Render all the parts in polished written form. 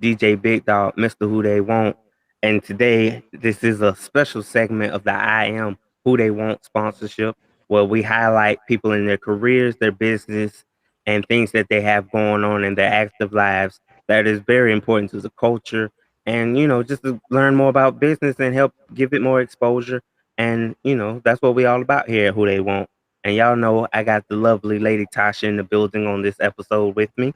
DJ Big Dog, Mr. Who They Want. And today, this is a special segment of the I Am Who They Want sponsorship, where we highlight people in their careers, their business, and things that they have going on in their active lives that is very important to the culture. And, just to learn more about business and help give it more exposure. And, that's what we all about here at Who They Want. And y'all know I got the lovely Lady Tasha in the building on this episode with me.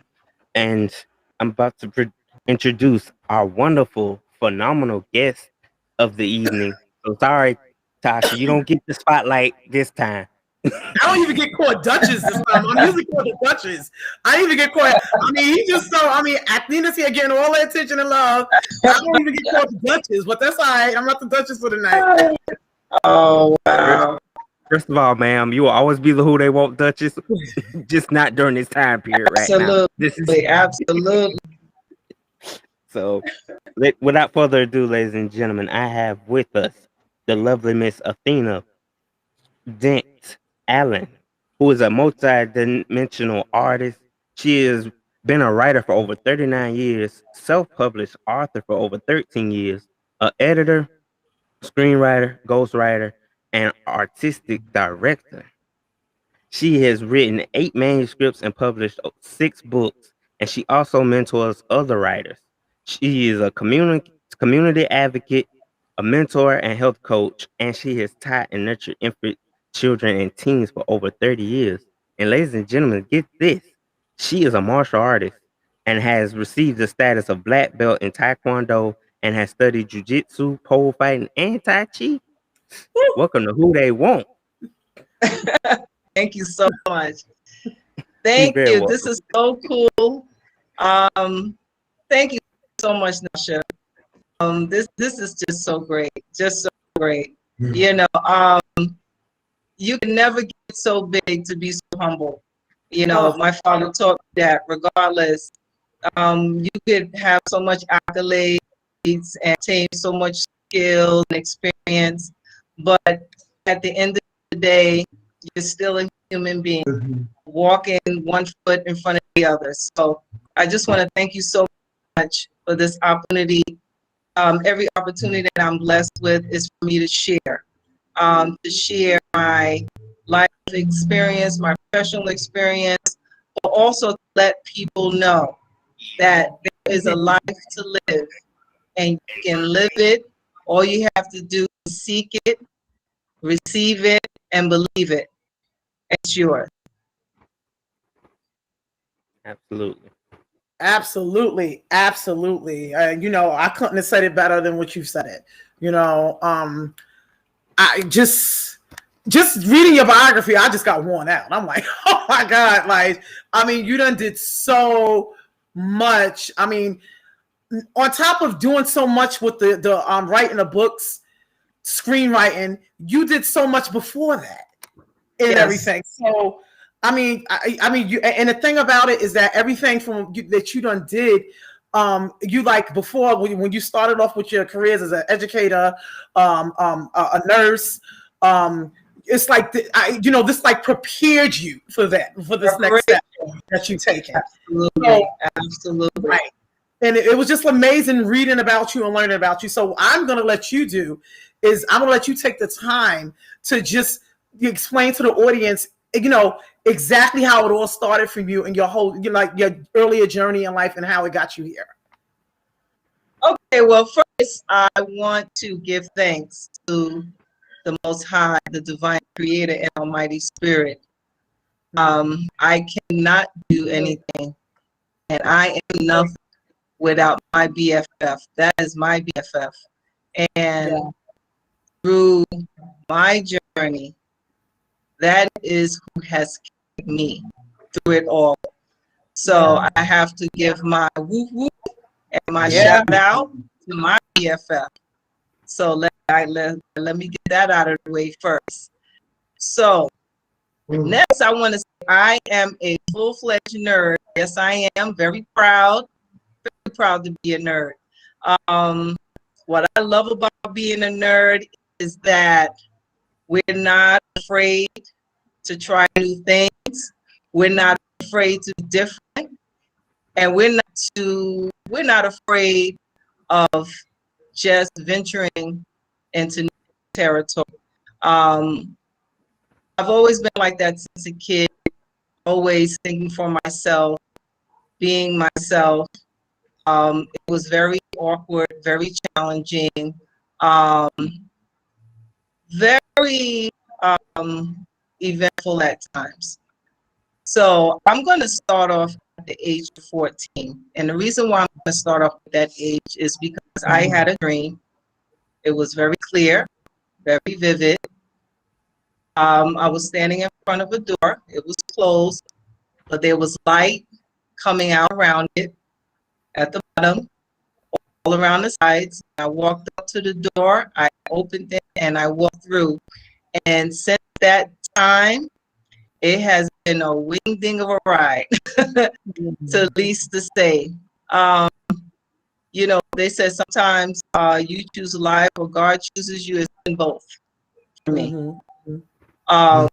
And I'm about to introduce our wonderful, phenomenal guest of the evening. So sorry, Tasha, you don't get the spotlight this time. I don't even get called Duchess this time. I'm usually called the Duchess. I didn't even get called. I mean, he just so. I mean, Athena's here getting all the attention and love. I don't even get called the Duchess, but that's all right. I'm not the Duchess for the night. Oh wow! First of all, ma'am, you will always be the Who They Want Duchess, just not during this time period right now. Absolutely. So, without further ado, ladies and gentlemen, I have with us the lovely Miss Athena Dent Allen, who is a multi-dimensional artist. She has been a writer for over 39 years, self-published author for over 13 years, an editor, screenwriter, ghostwriter, and artistic director. She has written 8 manuscripts and published 6 books, and she also mentors other writers. She is a community advocate, a mentor, and health coach, and she has taught and nurtured infant children and teens for over 30 years. And ladies and gentlemen, get this. She is a martial artist and has received the status of black belt in Taekwondo and has studied jiu-jitsu, pole fighting, and Tai Chi. Welcome to Who They Want. Thank you so much. Thank you. Welcome. This is so cool. Thank you so much, Nasha. This is just so great. Just so great. Mm-hmm. You can never get so big to be so humble. My father taught me that regardless, you could have so much accolades and attain so much skill and experience, but at the end of the day, you're still a human being, mm-hmm. walking one foot in front of the other. So I just want to thank you so much for this opportunity. Every opportunity that I'm blessed with is for me to share my life experience, my professional experience, but also to let people know that there is a life to live and you can live it. All you have to do is seek it, receive it, and believe it. It's yours. Absolutely. Absolutely. I couldn't have said it better than what you said it. I just reading your biography, I just got worn out. I'm like, oh my God. You done did so much. On top of doing so much with the writing the books, screenwriting, you did so much before that and everything. So you, and the thing about it is that everything that you done did, you like before when you started off with your careers as an educator, a nurse, it's like this like prepared you for this next step that you taking. Absolutely. Right. And it was just amazing reading about you and learning about you. So I'm going to let you take the time to just explain to the audience, exactly how it all started for you and your whole, your earlier journey in life and how it got you here. Okay, well, first I want to give thanks to the Most High, the Divine Creator and Almighty Spirit. I cannot do anything, and I am nothing without my BFF. That is my BFF. And through my journey, that is who has kept me through it all. So I have to give my whoop whoop and my shout out to my BFF. So let me get that out of the way first. So next I want to say I am a full-fledged nerd. Yes, I am very proud to be a nerd. What I love about being a nerd is that we're not afraid to try new things. We're not afraid to be different. and we're not afraid of just venturing into new territory. I've always been like that since a kid, always thinking for myself, being myself. It was very awkward, very challenging, um, very eventful at times. So I'm going to start off at the age of 14. And the reason why I'm going to start off at that age is because I had a dream. It was very clear, very vivid. I was standing in front of a door. It was closed, but there was light coming out around it at the bottom, all around the sides. I walked up to the door, I opened it, and I walked through. And since that time, it has been a wing ding of a ride, to least to say. Um, you know, they said sometimes you choose life or God chooses you. It's been both for me. Um,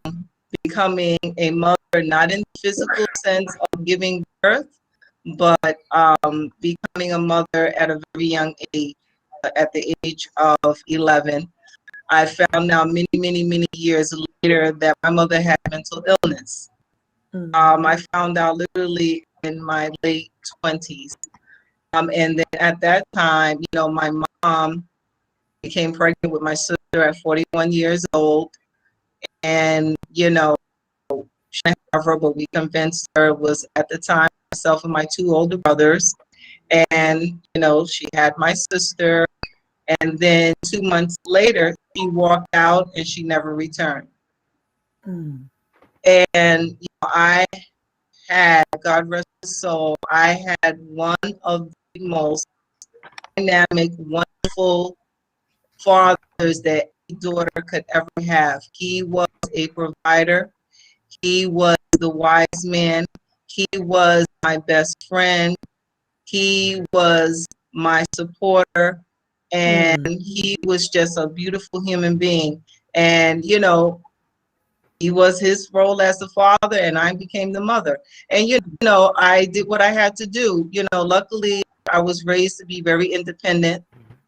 becoming a mother, not in the physical sense of giving birth, but becoming a mother at a very young age, at the age of 11. I found out many, many, many years later that my mother had mental illness. I found out literally in my late 20s. And then at that time, you know, my mom became pregnant with my sister at 41 years old. And, you know, she didn't have her, but we convinced her. It was at the time myself and my two older brothers. And, you know, she had my sister. And then 2 months later, she walked out and she never returned. And you know, I had, God rest his soul, I had one of the most dynamic, wonderful fathers that a daughter could ever have. He was a provider. He was the wise man. He was my best friend. He was my supporter. And he was just a beautiful human being. And, you know, he was his role as the father, and I became the mother. And, you know, I did what I had to do. You know, luckily, I was raised to be very independent,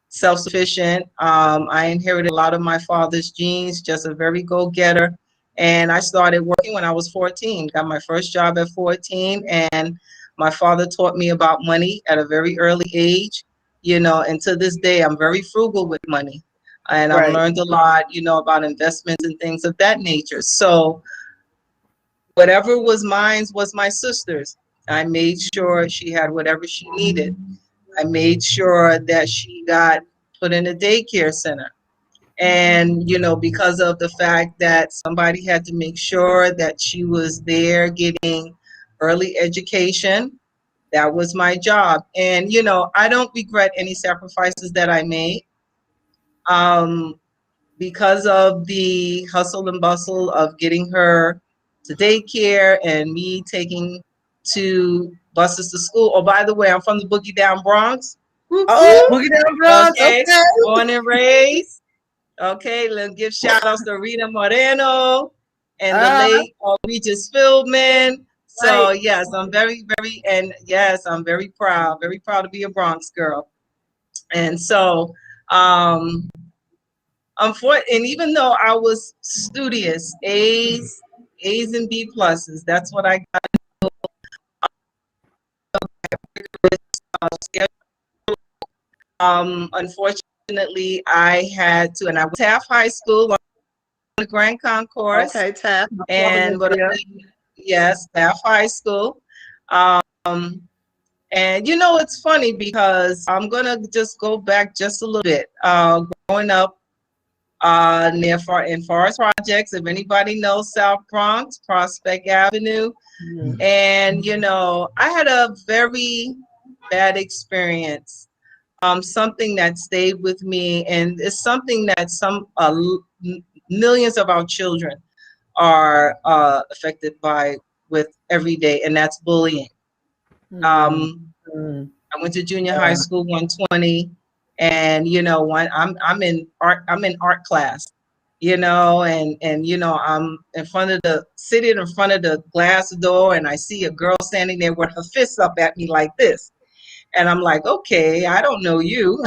self-sufficient. I inherited a lot of my father's genes, just a very go-getter. And I started working when I was 14, got my first job at 14. And my father taught me about money at a very early age, you know, and to this day, I'm very frugal with money. And I've learned a lot, you know, about investments and things of that nature. So whatever was mine was my sister's. I made sure she had whatever she needed. I made sure that she got put in a daycare center. And, you know, because of the fact that somebody had to make sure that she was there getting early education, that was my job. And, you know, I don't regret any sacrifices that I made. Because of the hustle and bustle of getting her to daycare and me taking two buses to school. Oh, by the way, I'm from the Boogie Down Bronx. Whoop, whoop. Boogie Down Bronx. Okay, born and raised. Okay, let's give shout outs to Rita Moreno and the late Regis Philbin. So yes, I'm very, very, and yes, I'm very proud to be a Bronx girl. And so, and even though I was studious, A's and B pluses, that's what I got. Unfortunately, I had to, and I was Taft High School on the Grand Concourse. Okay, Taft. And what? Yes, Taft High School. And you know, it's funny because I'm gonna just go back just a little bit. Growing up near in Forest Projects, if anybody knows South Bronx, Prospect Avenue. And, you know, I had a very bad experience, something that stayed with me, and it's something that millions of our children are affected by with every day, and that's bullying. I went to junior high school 120, and you know, I'm in art class, I'm sitting in front of the glass door, and I see a girl standing there with her fists up at me like this. And I'm like, okay, I don't know you.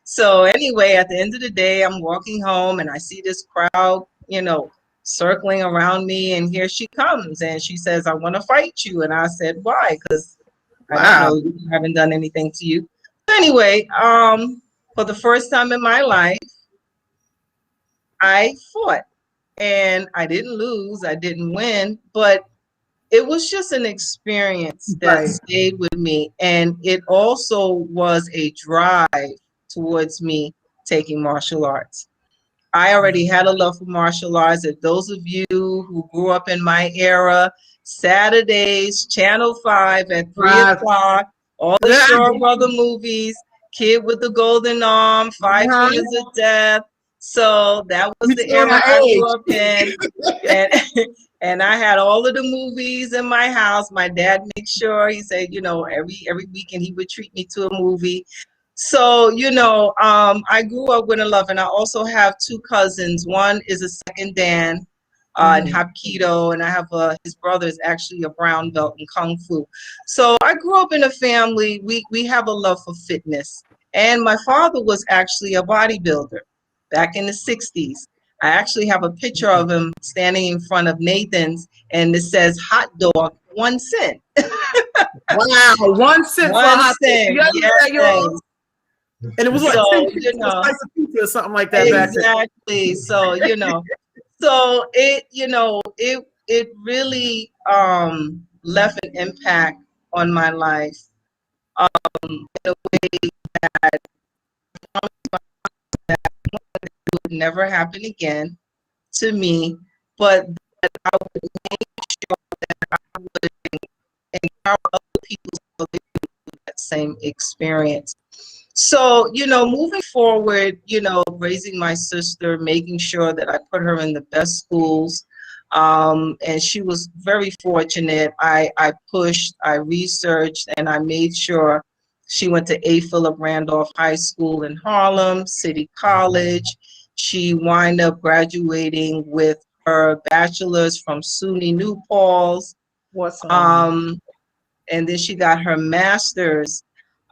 So anyway, at the end of the day, I'm walking home and I see this crowd, circling around me. And here she comes and she says, I want to fight you. And I said, why? Because I don't Wow. know you. I haven't done anything to you. So anyway, for the first time in my life, I fought. And I didn't lose, I didn't win, but it was just an experience that Right. stayed with me. And it also was a drive towards me taking martial arts. I already had a love for martial arts. And those of you who grew up in my era, Saturdays, Channel 5 at 3 o'clock, all the Shaw Brother movies, Kid with the Golden Arm, Five Fingers of Death. So that was the era I grew up in. And and I had all of the movies in my house. My dad made sure, he said, every weekend he would treat me to a movie. So, I grew up with a love, and I also have two cousins. One is a second Dan in Hapkido, and I have his brother is actually a brown belt in Kung Fu. So I grew up in a family. We have a love for fitness, and my father was actually a bodybuilder back in the 60s. I actually have a picture of him standing in front of Nathan's, and it says hot dog 1 cent. Wow, 1 cent for a 1 hot cent. dog. Yes. And it was like So, 10 cents for a slice of pizza or something like that back then. exactly. So, so it really left an impact on my life in a way that would never happen again to me, but that I would make sure that I would empower other people so they could do that same experience. So, moving forward, raising my sister, making sure that I put her in the best schools. And she was very fortunate. I pushed, I researched, and I made sure she went to A. Philip Randolph High School in Harlem, City College. She wound up graduating with her bachelor's from SUNY New Paltz. And then she got her master's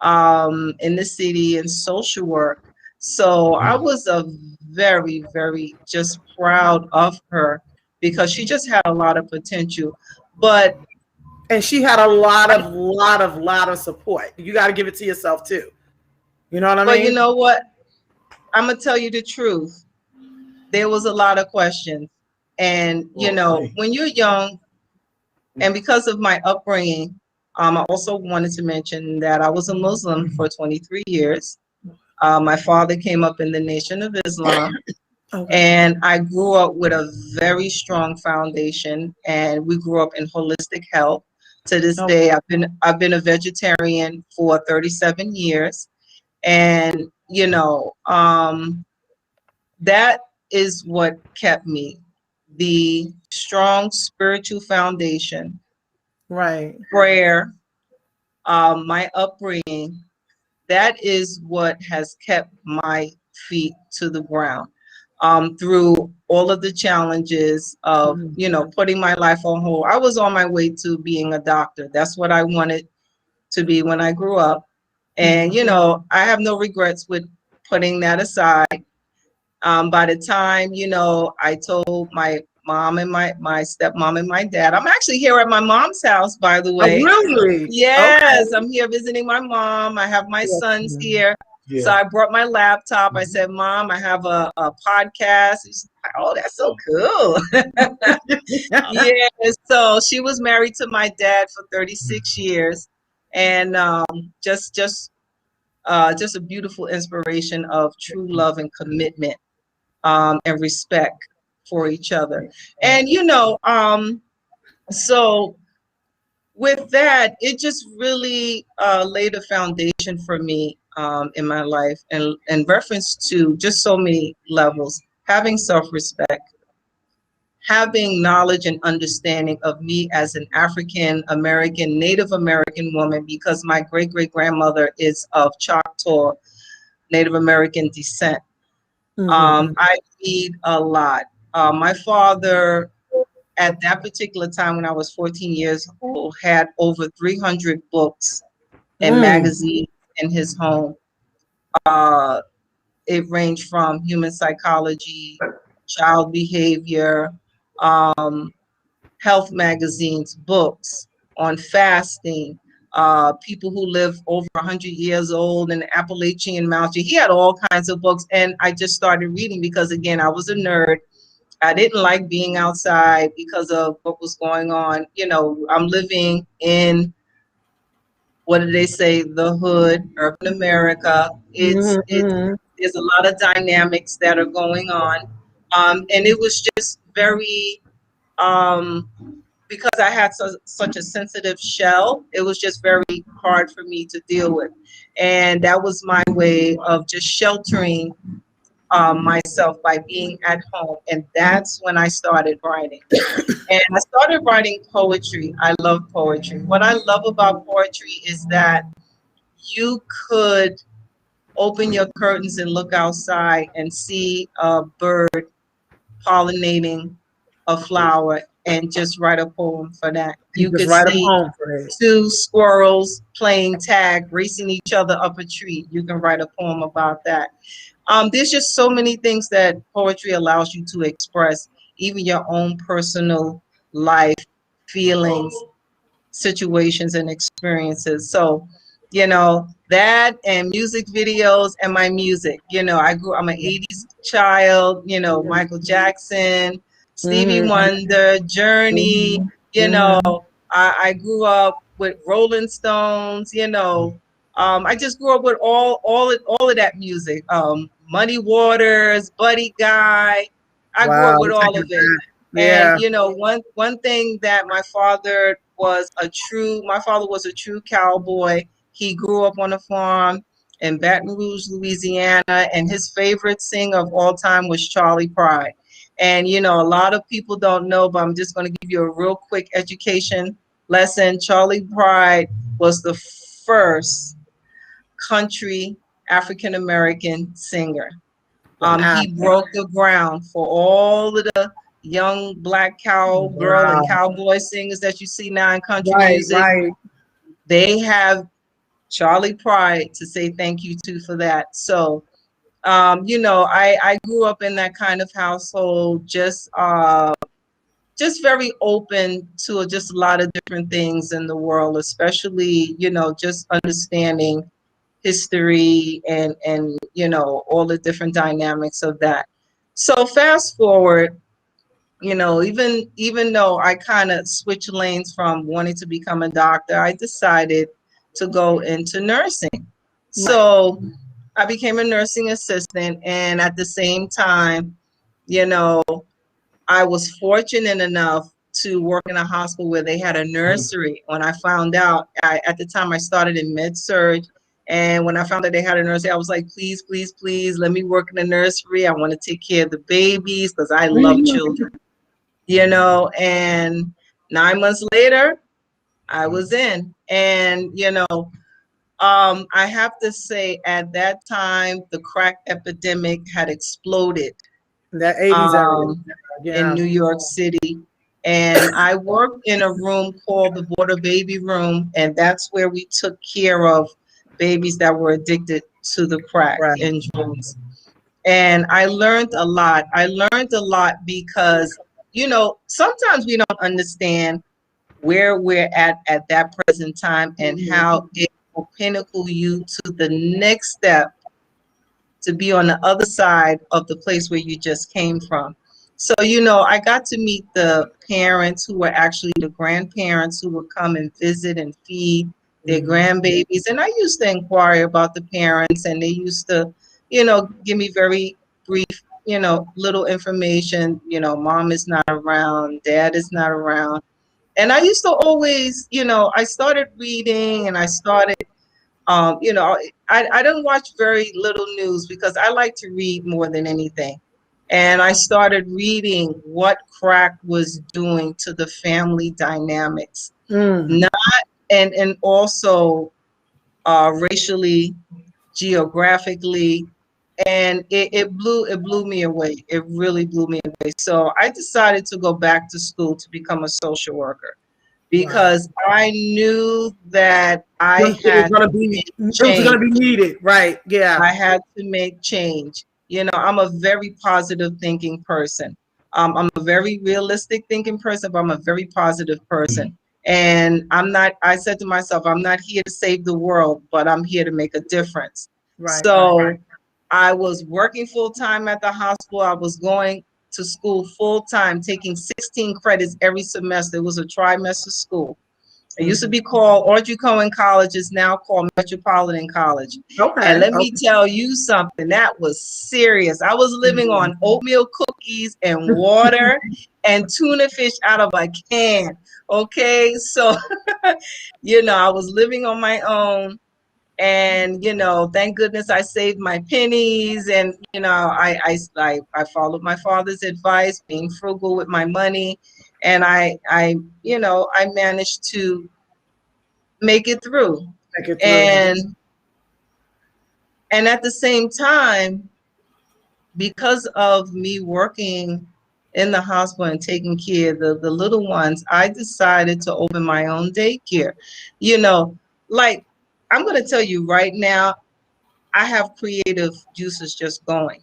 in the city in social work. So I was a very, very just proud of her because she just had a lot of potential. But and she had a lot of support. You got to give it to yourself too. You know what I mean? But you know what? I'm gonna tell you the truth. There was a lot of questions, and when you're young, and because of my upbringing, I also wanted to mention that I was a Muslim for 23 years. My father came up in the Nation of Islam, and I grew up with a very strong foundation, and we grew up in holistic health. To this day, I've been a vegetarian for 37 years, and that is what kept me, the strong spiritual foundation, right, prayer, my upbringing. That is what has kept my feet to the ground through all of the challenges of, putting my life on hold. I was on my way to being a doctor. That's what I wanted to be when I grew up. And, I have no regrets with putting that aside. By the time, I told my mom and my stepmom and my dad, I'm actually here at my mom's house, by the way. Oh, really? Yes, I'm here visiting my mom. I have my sons here. Yeah. So I brought my laptop. I said, Mom, I have a podcast. She's like, oh, that's so cool. Yeah. So she was married to my dad for 36 years. And just a beautiful inspiration of true love and commitment and respect for each other. And, so with that, it just really laid a foundation for me in my life, and in reference to just so many levels, having self-respect, having knowledge and understanding of me as an African American, Native American woman, because my great-great-grandmother is of Choctaw Native American descent. I read a lot. My father, at that particular time when I was 14 years old, had over 300 books and magazines in his home. Uh, it ranged from human psychology, child behavior, um, health magazines, books on fasting, people who live over 100 years old in the Appalachian Mountain. He had all kinds of books, and I just started reading because, again, I was a nerd. I didn't like being outside because of what was going on. You know, I'm living in, what do they say, the hood, urban America. It's there's a lot of dynamics that are going on, and it was just very um, because I had such a sensitive shell. It was just very hard for me to deal with, and that was my way of just sheltering myself by being at home. And that's when I started writing. And I started writing poetry. I love poetry. What I love about poetry is that you could open your curtains and look outside and see a bird pollinating a flower and just write a poem for that. You You just could write a see poem for it. two squirrels playing tag, racing each other up a tree. You can write a poem about that. There's just so many things that poetry allows you to express, even your own personal life, feelings, situations, and experiences. So, you know, that and music videos and my music. You know, I'm an 80s child, you know, Michael Jackson, Stevie Wonder, Journey, you know, I grew up with Rolling Stones, you know. I just grew up with all of that music. Muddy Waters, Buddy Guy. I grew up Wow. with all of it. Yeah. And you know, one thing that my father was a true cowboy. He grew up on a farm in Baton Rouge, Louisiana, and his favorite singer of all time was Charlie Pride. And you know, a lot of people don't know, but I'm just going to give you a real quick education lesson. Charlie Pride was the first country African American singer. Wow. He broke the ground for all of the young black cowgirl and Wow. cowboy singers that you see now in country Right, music. right. They have Charlie Pride to say thank you to for that. So, you know, I grew up in that kind of household, just very open to just a lot of different things in the world, especially, you know, just understanding history and you know, all the different dynamics of that. So fast forward, you know, even though I kind of switched lanes from wanting to become a doctor, I decided to go into nursing. So I became a nursing assistant, and at the same time, you know, I was fortunate enough to work in a hospital where they had a nursery. When I found out, at the time I started in med surg, and when I found out they had a nursery, I was like, please, please, please, let me work in the nursery. I want to take care of the babies because I love children, you know. And 9 months later, I was in, and you know, I have to say, at that time, the crack epidemic had exploded That 80s era. um, in Yeah. New York City. And I worked in a room called the Border Baby Room, and that's where we took care of babies that were addicted to the crack Right. and drugs. And I learned a lot. I learned a lot because, you know, sometimes we don't understand where we're at that present time and how it will pinnacle you to the next step to be on the other side of the place where you just came from. So, you know, I got to meet the parents who were actually the grandparents who would come and visit and feed their grandbabies. And I used to inquire about the parents, and they used to, you know, give me very brief, you know, little information. You know, mom is not around, dad is not around. And I used to always, you know, I started reading and I started you know, I don't watch very little news because I like to read more than anything. And I started reading what crack was doing to the family dynamics, not and also racially, geographically. and it blew me away. It really blew me away. So I decided to go back to school to become a social worker Wow. because I knew that It was gonna be, it was change. gonna be needed, right? Yeah. I had to make change. You know, I'm a very positive thinking person. I'm a very realistic thinking person, but I'm a very positive person. And I said to myself, I'm not here to save the world, but I'm here to make a difference. Right. So I was working full time at the hospital. I was going to school full time, taking 16 credits every semester. It was a trimester school. It used to be called Audrey Cohen College, is now called Metropolitan College. And Okay. let me tell you something, that was serious. I was living on oatmeal cookies and water and tuna fish out of a can. Okay, so, you know, I was living on my own. And, you know, thank goodness I saved my pennies. And, you know, I followed my father's advice, being frugal with my money. And you know, I managed to make it through. Take it through. And at the same time, because of me working in the hospital and taking care of the little ones, I decided to open my own daycare. You know, like I'm going to tell you right now, I have creative juices just going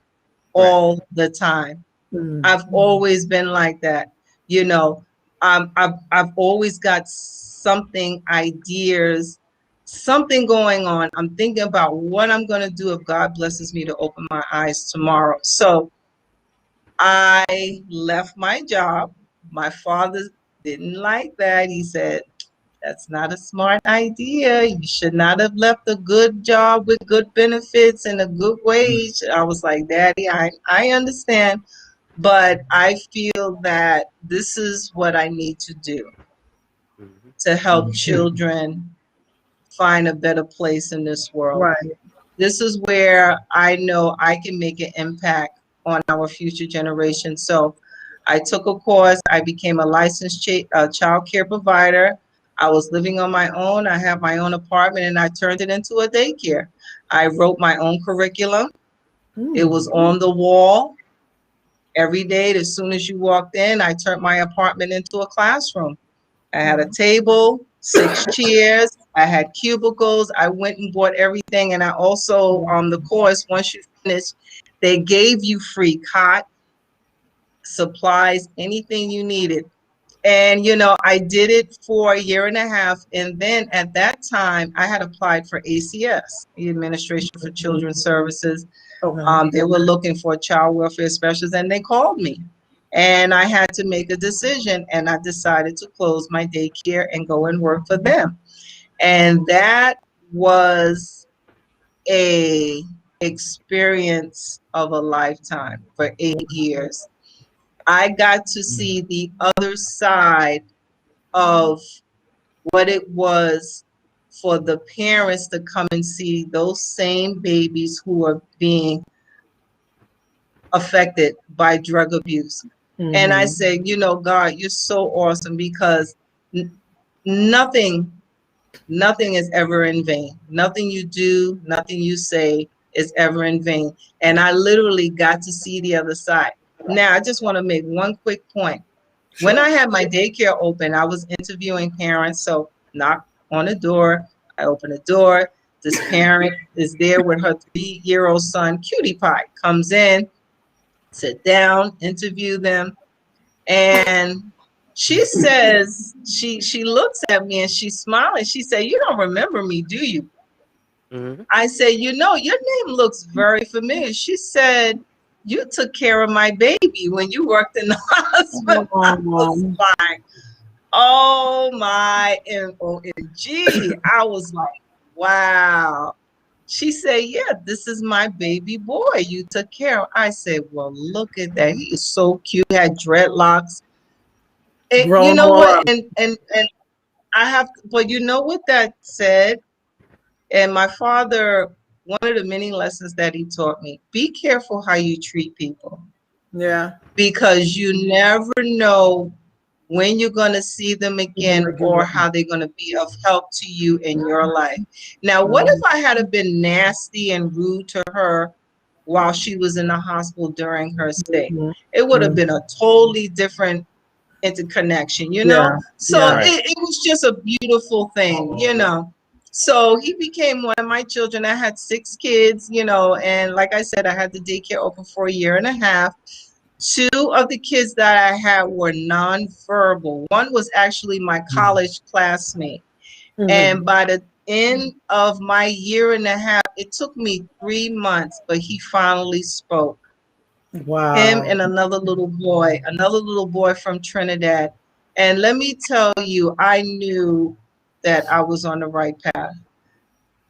Right. all the time. Mm. I've always been like that. You know, I've always got something, ideas, something going on. I'm thinking about what I'm going to do if God blesses me to open my eyes tomorrow. So I left my job. My father didn't like that. He said, that's not a smart idea. You should not have left a good job with good benefits and a good wage. I was like, Daddy, I understand, but I feel that this is what I need to do Mm-hmm. to help children find a better place in this world. Right. This is where I know I can make an impact on our future generation. So I took a course. I became a licensed child care provider. I was living on my own. I had my own apartment and I turned it into a daycare. I wrote my own curriculum. It was on the wall every day. As soon as you walked in, I turned my apartment into a classroom. I had a table, 6 chairs. I had cubicles. I went and bought everything. And I also, on the course, once you finish, they gave you free cot, supplies, anything you needed. And, you know, I did it for a year and a half. And then at that time, I had applied for ACS, the Administration for Children's Services. Okay. They were looking for a child welfare specialist and they called me. And I had to make a decision and I decided to close my daycare and go and work for them. And that was a experience of a lifetime for 8 years. I got to see the other side of what it was for the parents to come and see those same babies who are being affected by drug abuse. And I said, you know, God, you're so awesome because nothing, nothing is ever in vain. Nothing you do, nothing you say is ever in vain. And I literally got to see the other side. Now, I just want to make one quick point. When I had my daycare open, I was interviewing parents. So knock on the door. I open the door. This parent is there with her 3-year-old son, Cutie Pie, comes in, sit down, interview them. And she says, she looks at me and she's smiling. She said, you don't remember me, do you? Mm-hmm. I said, you know, your name looks very familiar. She said, you took care of my baby when you worked in the hospital. I was like, oh my MOMG. I was like, wow. She said, yeah, this is my baby boy you took care of. I said, well, look at that. He is so cute. He had dreadlocks. And you Grown know all what? up. And I have, but you know what that said? And my father, one of the many lessons that he taught me, be careful how you treat people Yeah. because you never know when you're going to see them again or how they're going to be of help to you in your life. Now, what if I had been nasty and rude to her while she was in the hospital during her stay. Mhm. It would have Mhm. been a totally different interconnection, you know? Yeah. So Yeah. Right. it was just a beautiful thing, you know? So he became one of my children. I had 6 kids, you know, and like I said, I had the daycare open for a year and a half. 2 of the kids that I had were nonverbal. One was actually my college classmate. And Mhm. by the end of my year and a half, it took me 3 months, but he finally spoke. Him Wow. and another little boy from Trinidad. And let me tell you, I knew that I was on the right path.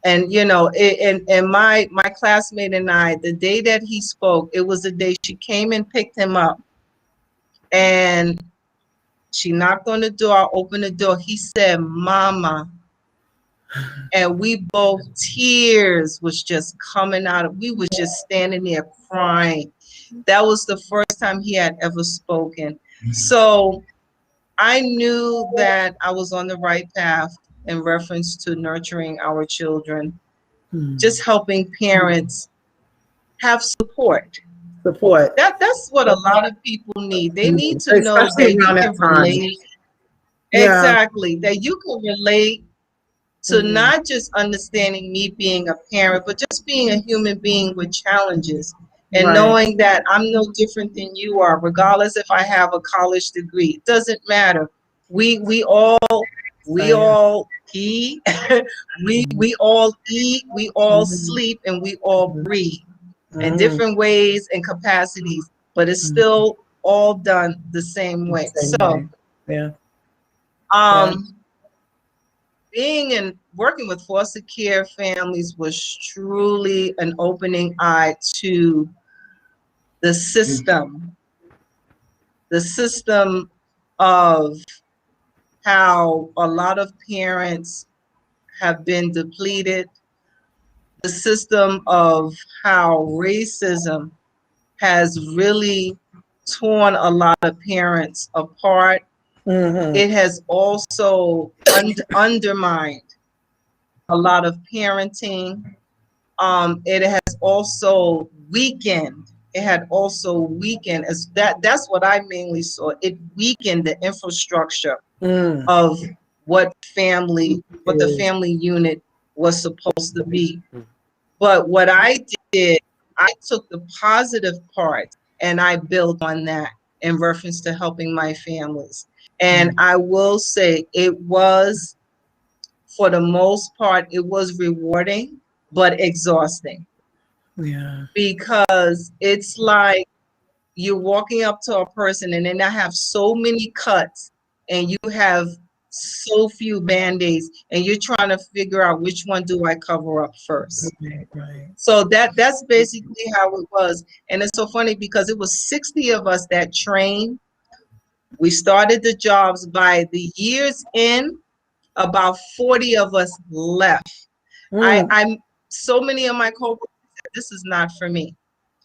And you know, and my classmate and I, the day that he spoke, it was the day she came and picked him up, and she knocked on the door. I opened the door. He said, "Mama," and we both, tears was just coming out of. We was just standing there crying. That was the first time he had ever spoken. So I knew that I was on the right path in reference to nurturing our children, Hmm. just helping parents have support. Support. That's what a lot of people need. They need to know Especially that you around that can time. relate. Yeah. Exactly, that you can relate to Mhm. not just understanding me being a parent, but just being a human being with challenges and Right. knowing that I'm no different than you are, regardless if I have a college degree. It doesn't matter. We all eat, we all eat, we all Mhm. sleep, and we all breathe in Mhm. different ways and capacities, but it's Mhm. still all done the same way. Same So way. Yeah. Yeah. um being and working with foster care families was truly an opening eye to the system of how a lot of parents have been depleted, the system of how racism has really torn a lot of parents apart. Mhm. It has also undermined a lot of parenting. It has also weakened. It had also weakened as that's what I mainly saw. It weakened the infrastructure Mm. of what the Is. family unit was supposed to be. But what I did, I took the positive part and I built on that in reference to helping my families. And Mm. I will say it was, for the most part, it was rewarding, but exhausting, Yeah. because it's like you're walking up to a person and then I have so many cuts and you have so few band-aids and you're trying to figure out which one do I cover up first. Right. Right. So that's basically how it was. And it's so funny because it was 60 of us that trained. We started the jobs. By the year's end, about 40 of us left. Mm. I'm so many of my coworkers said, this is not for me.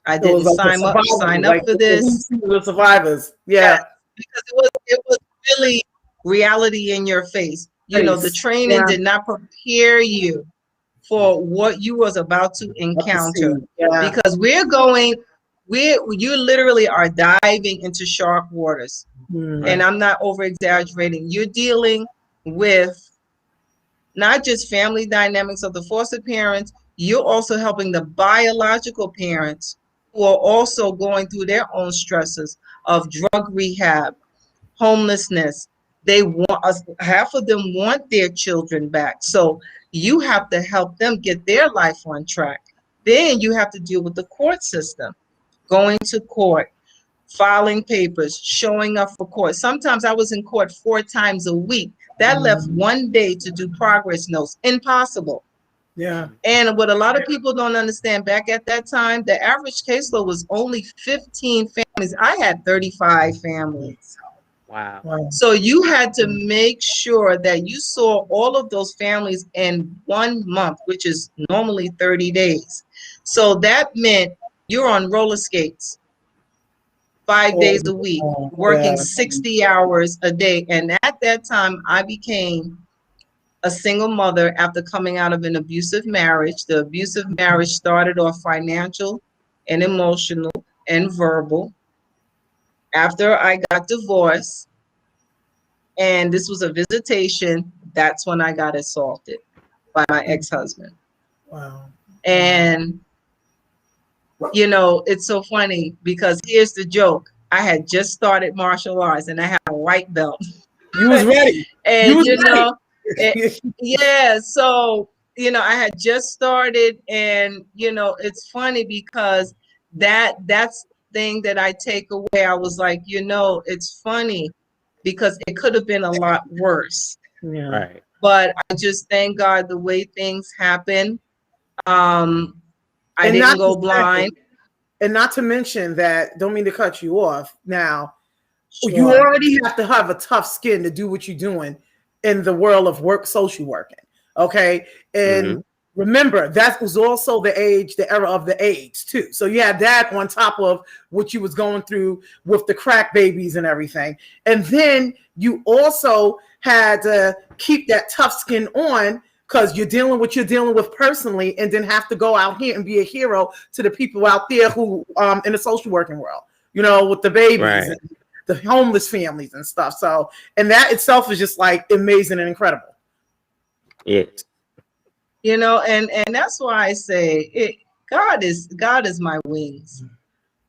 I It was didn't like the sign survivors, up like for this. the survivors. Yes, Yeah. because it was really reality in your face. You know, the Face. training Yeah. did not prepare you for what you was about to Up to encounter, see. Yeah. because you literally are diving into shark waters. Mm. And Right. I'm not over exaggerating. You're dealing with not just family dynamics of the foster parents, you're also helping the biological parents who are also going through their own stresses of drug rehab, homelessness. They want us, half of them want their children back. So you have to help them get their life on track. Then you have to deal with the court system, going to court, filing papers, showing up for court. Sometimes I was in court 4 times a week. That left Mm. one day to do progress notes. Impossible. Yeah. And what a lot of people don't understand, back at that time, the average caseload was only 15 families. I had 35 families. Wow. Wow. So you had to make sure that you saw all of those families in 1 month, which is normally 30 days. So that meant you're on roller skates 5 days a week, Oh, working yeah. 60 hours a day. And at that time, I became a single mother after coming out of an abusive marriage. The abusive marriage started off financial, and emotional and verbal. After I got divorced, and this was a visitation, that's when I got assaulted by my ex-husband. Wow. And, you know, it's so funny because here's the joke. I had just started martial arts and I had a white belt. You was ready. And, You was you know, ready. yeah, so, you know, I had just started, and, you know, it's funny because that's thing that I take away. I was like, you know, it's funny because it could have been a lot worse. Yeah. Right. But I just thank God the way things happen. I And didn't not go to blind. say, and not to mention that, don't mean to cut you off. Now, you Sure. already have to have a tough skin to do what you're doing in the world of work, social working. Okay. And Mm-hmm. remember, that was also the era of the AIDS too. So you had that on top of what you was going through with the crack babies and everything. And then you also had to keep that tough skin on because you're dealing with what you're dealing with personally, and then have to go out here and be a hero to the people out there who in the social working world, you know, with the babies Right. and the homeless families and stuff. So, and that itself is just like amazing and incredible. Yeah. You know, and that's why I say it. God is my wings.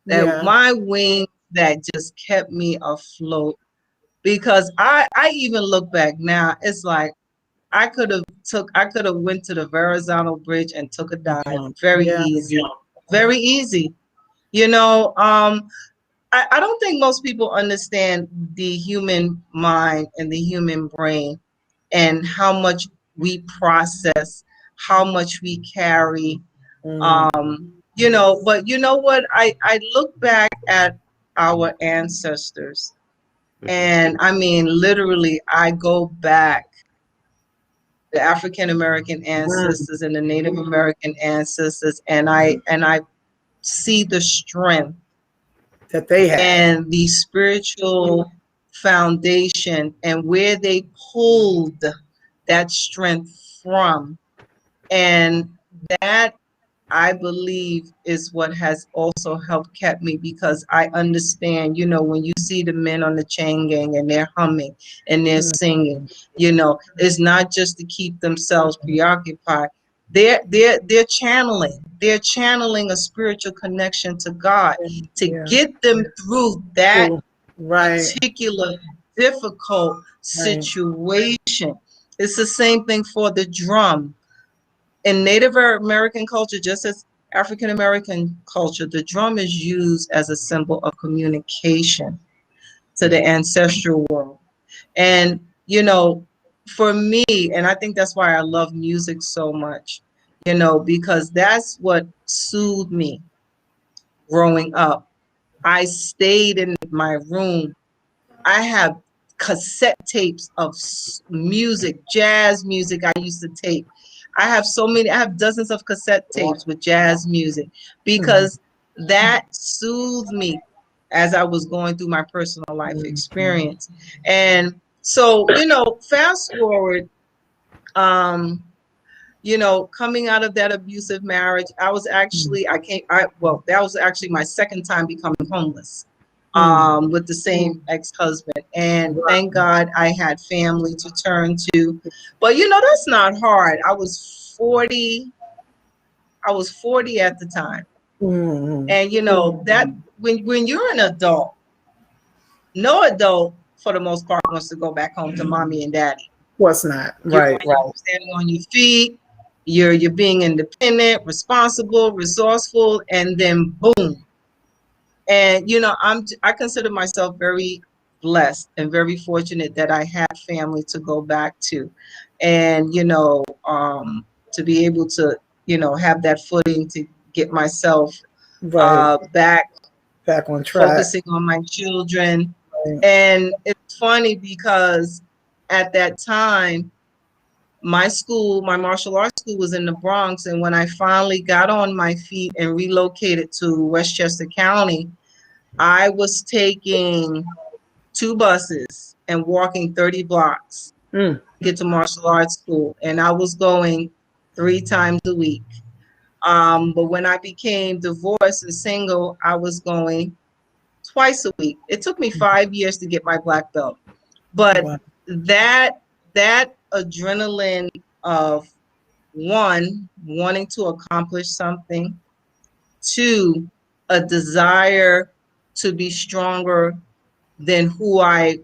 That Yeah. my wings that just kept me afloat. Because I even look back now, it's like I could have went to the Verrazano Bridge and took a dive. Very Yeah. easy. Very easy. You know, I don't think most people understand the human mind and the human brain and how much we process, how much we carry. You know, but you know what? I look back at our ancestors, Mm-hmm. and I mean, literally, I go back the African American ancestors and the Native American ancestors, and I see the strength That they had. and the spiritual foundation and where they pulled that strength from. And that, I believe, is what has also helped kept me, because I understand, you know, when you see the men on the chain gang and they're humming and they're singing, you know, it's not just to keep themselves preoccupied. They're channeling a spiritual connection to God to Yeah. get them through that Right. particular difficult Right. situation. It's the same thing for the drum. In Native American culture, just as African American culture, the drum is used as a symbol of communication to the ancestral world. And, you know, for me, and I think that's why I love music so much, you know, because that's what soothed me growing up. I stayed in my room. I have cassette tapes of music, jazz music I used to tape. I have dozens of cassette tapes with jazz music because that soothed me as I was going through my personal life experience. And so, you know, fast forward, um, you know, coming out of that abusive marriage, I was actually, well, that was actually my second time becoming homeless, with the same ex-husband. And thank God I had family to turn to. But, you know, that's not hard. I was 40 at the time. And, you know, that when you're an adult, no adult for the most part wants to go back home to mommy and daddy. What's not? You're Right. standing on your feet. You're being independent, responsible, resourceful, and then boom. And you know, I consider myself very blessed and very fortunate that I had family to go back to, and you know, to be able to, you know, have that footing to get myself Right. back, Back on track. focusing on my children. Right. And it's funny because at that time, my school, my martial arts school, was in the Bronx. And when I finally got on my feet and relocated to Westchester County, I was taking 2 buses and walking 30 blocks to get to martial arts school. And I was going 3 times a week. But when I became divorced and single, I was going twice a week. It took me 5 years to get my black belt. But Wow. that adrenaline of one, wanting to accomplish something, two, a desire to be stronger than who I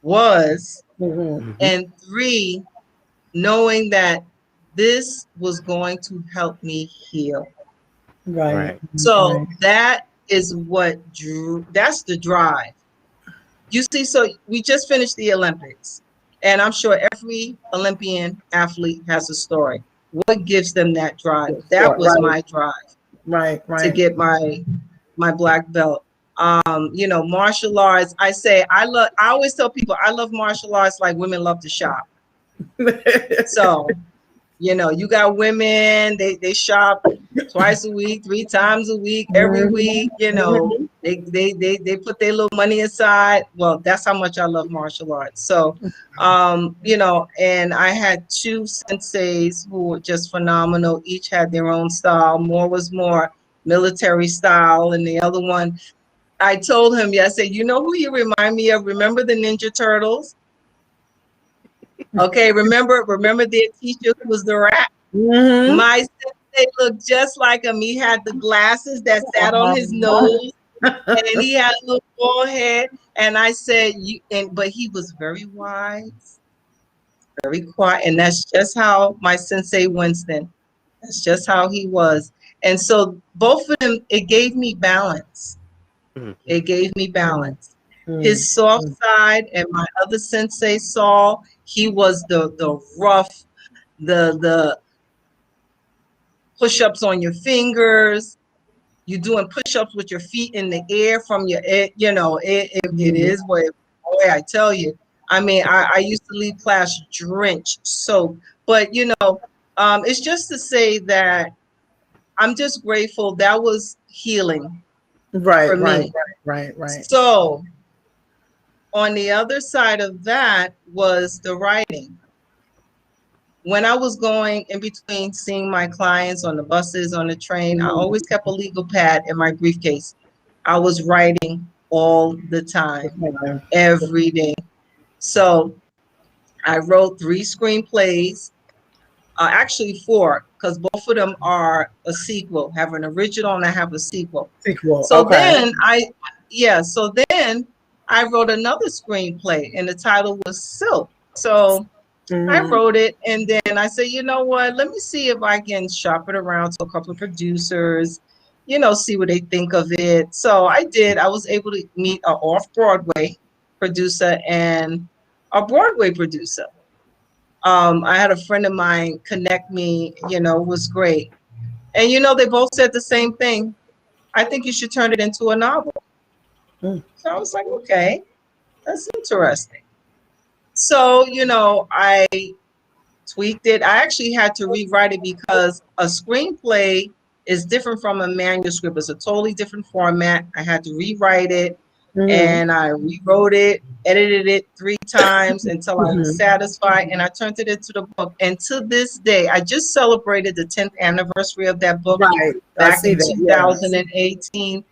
was, Mhm. Mhm. and three, knowing that this was going to help me heal. Right. Right. So Right. that is what drew, that's the drive. You see, so we just finished the Olympics, and I'm sure every Olympian athlete has a story. What gives them that drive? That was Right. my drive Right. to Right. get my black belt. You know, martial arts. I say I love. I always tell people I love martial arts like women love to shop. So you know, you got women, they shop twice a week, 3 times a week, every Mhm. week, you know, Mhm. they put their little money aside. Well, that's how much I love martial arts. So, you know, and I had two senseis who were just phenomenal. Each had their own style. More was more military style, and the other one, I told him, yeah, I said, you know who you remind me of? Remember the Ninja Turtles? Okay, remember their teacher who was the rat? Mhm. My sensei looked just like him. He had the glasses that sat on his nose, and he had a little forehead. And I said, "You." And but he was very wise, very quiet, and that's just how my sensei Winston. That's just how he was. And so both of them, it gave me balance. Mhm. It gave me Mm, balance. mm, His soft mm. side, and my other sensei Saul, he was the rough, the push-ups on your fingers. You're doing push-ups with your feet in the air from your, you know, it Mhm. is what, boy, I tell you. I mean, I used to leave class drenched, soaked. But, you know, it's just to say that I'm just grateful that was healing for Right, right, me. right, right. So on the other side of that was the writing. When I was going in between seeing my clients on the buses, on the train, I Mhm. always kept a legal pad in my briefcase. I was writing all the time, Okay. every day. So I wrote 3 screenplays, actually 4, because both of them are a sequel, have an original and I have a sequel. Sequel. So Okay. then so then I wrote another screenplay and the title was Silk. So I Mhm. wrote it and then I said, you know what, let me see if I can shop it around to a couple of producers, you know, see what they think of it. So I did. I was able to meet an off-Broadway producer and a Broadway producer. I had a friend of mine connect me, you know, was great. And you know, they both said the same thing. I think you should turn it into a novel. Mm. So I was like, okay, that's interesting. So, you know, I tweaked it. I actually had to rewrite it because a screenplay is different from a manuscript. It's a totally different format. I had to rewrite it Mhm. and I rewrote it, edited it 3 times until I was Mhm. satisfied and I turned it into the book. And to this day, I just celebrated the 10th anniversary of that book Right. I back see in that. Yes. 2018.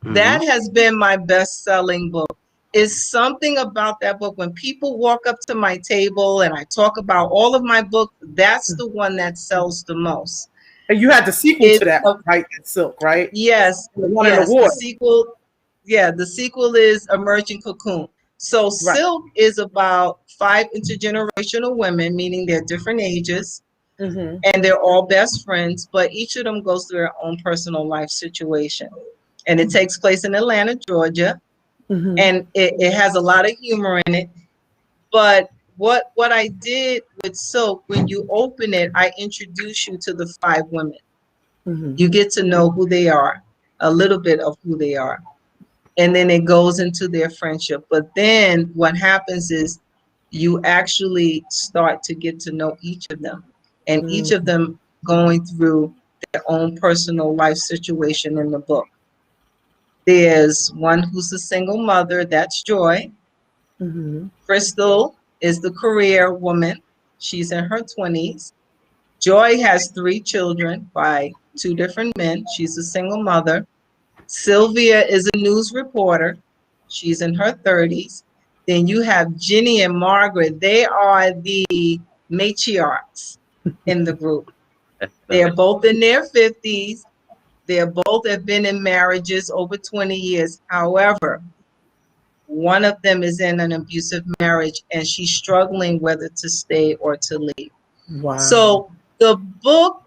That Mhm. has been my best-selling book. Is something about that book when people walk up to my table and I talk about all of my books, that's the one that sells the most. And you had the sequel to It's that, a, right? Silk, right? yes, And it won an yes, the award. sequel, yeah, the sequel is Emerging Cocoon. So Right. Silk is about 5 intergenerational women, meaning they're different ages Mhm. and they're all best friends, but each of them goes through their own personal life situation. And it takes place in Atlanta, Georgia, Mhm. and it has a lot of humor in it. But what I did with Silk, when you open it, I introduce you to the 5 women. Mhm. You get to know who they are, a little bit of who they are, and then it goes into their friendship. But then what happens is you actually start to get to know each of them, and each of Mhm. them going through their own personal life situation in the book. There's one who's a single mother, that's Joy. Mhm. Crystal is the career woman. She's in her 20s. Joy has 3 children by 2 different men. She's a single mother. Sylvia is a news reporter. She's in her 30s. Then you have Jenny and Margaret. They are the matriarchs in the group. They're both in their 50s. They both have been in marriages over 20 years. However, one of them is in an abusive marriage and she's struggling whether to stay or to leave. Wow. So the book,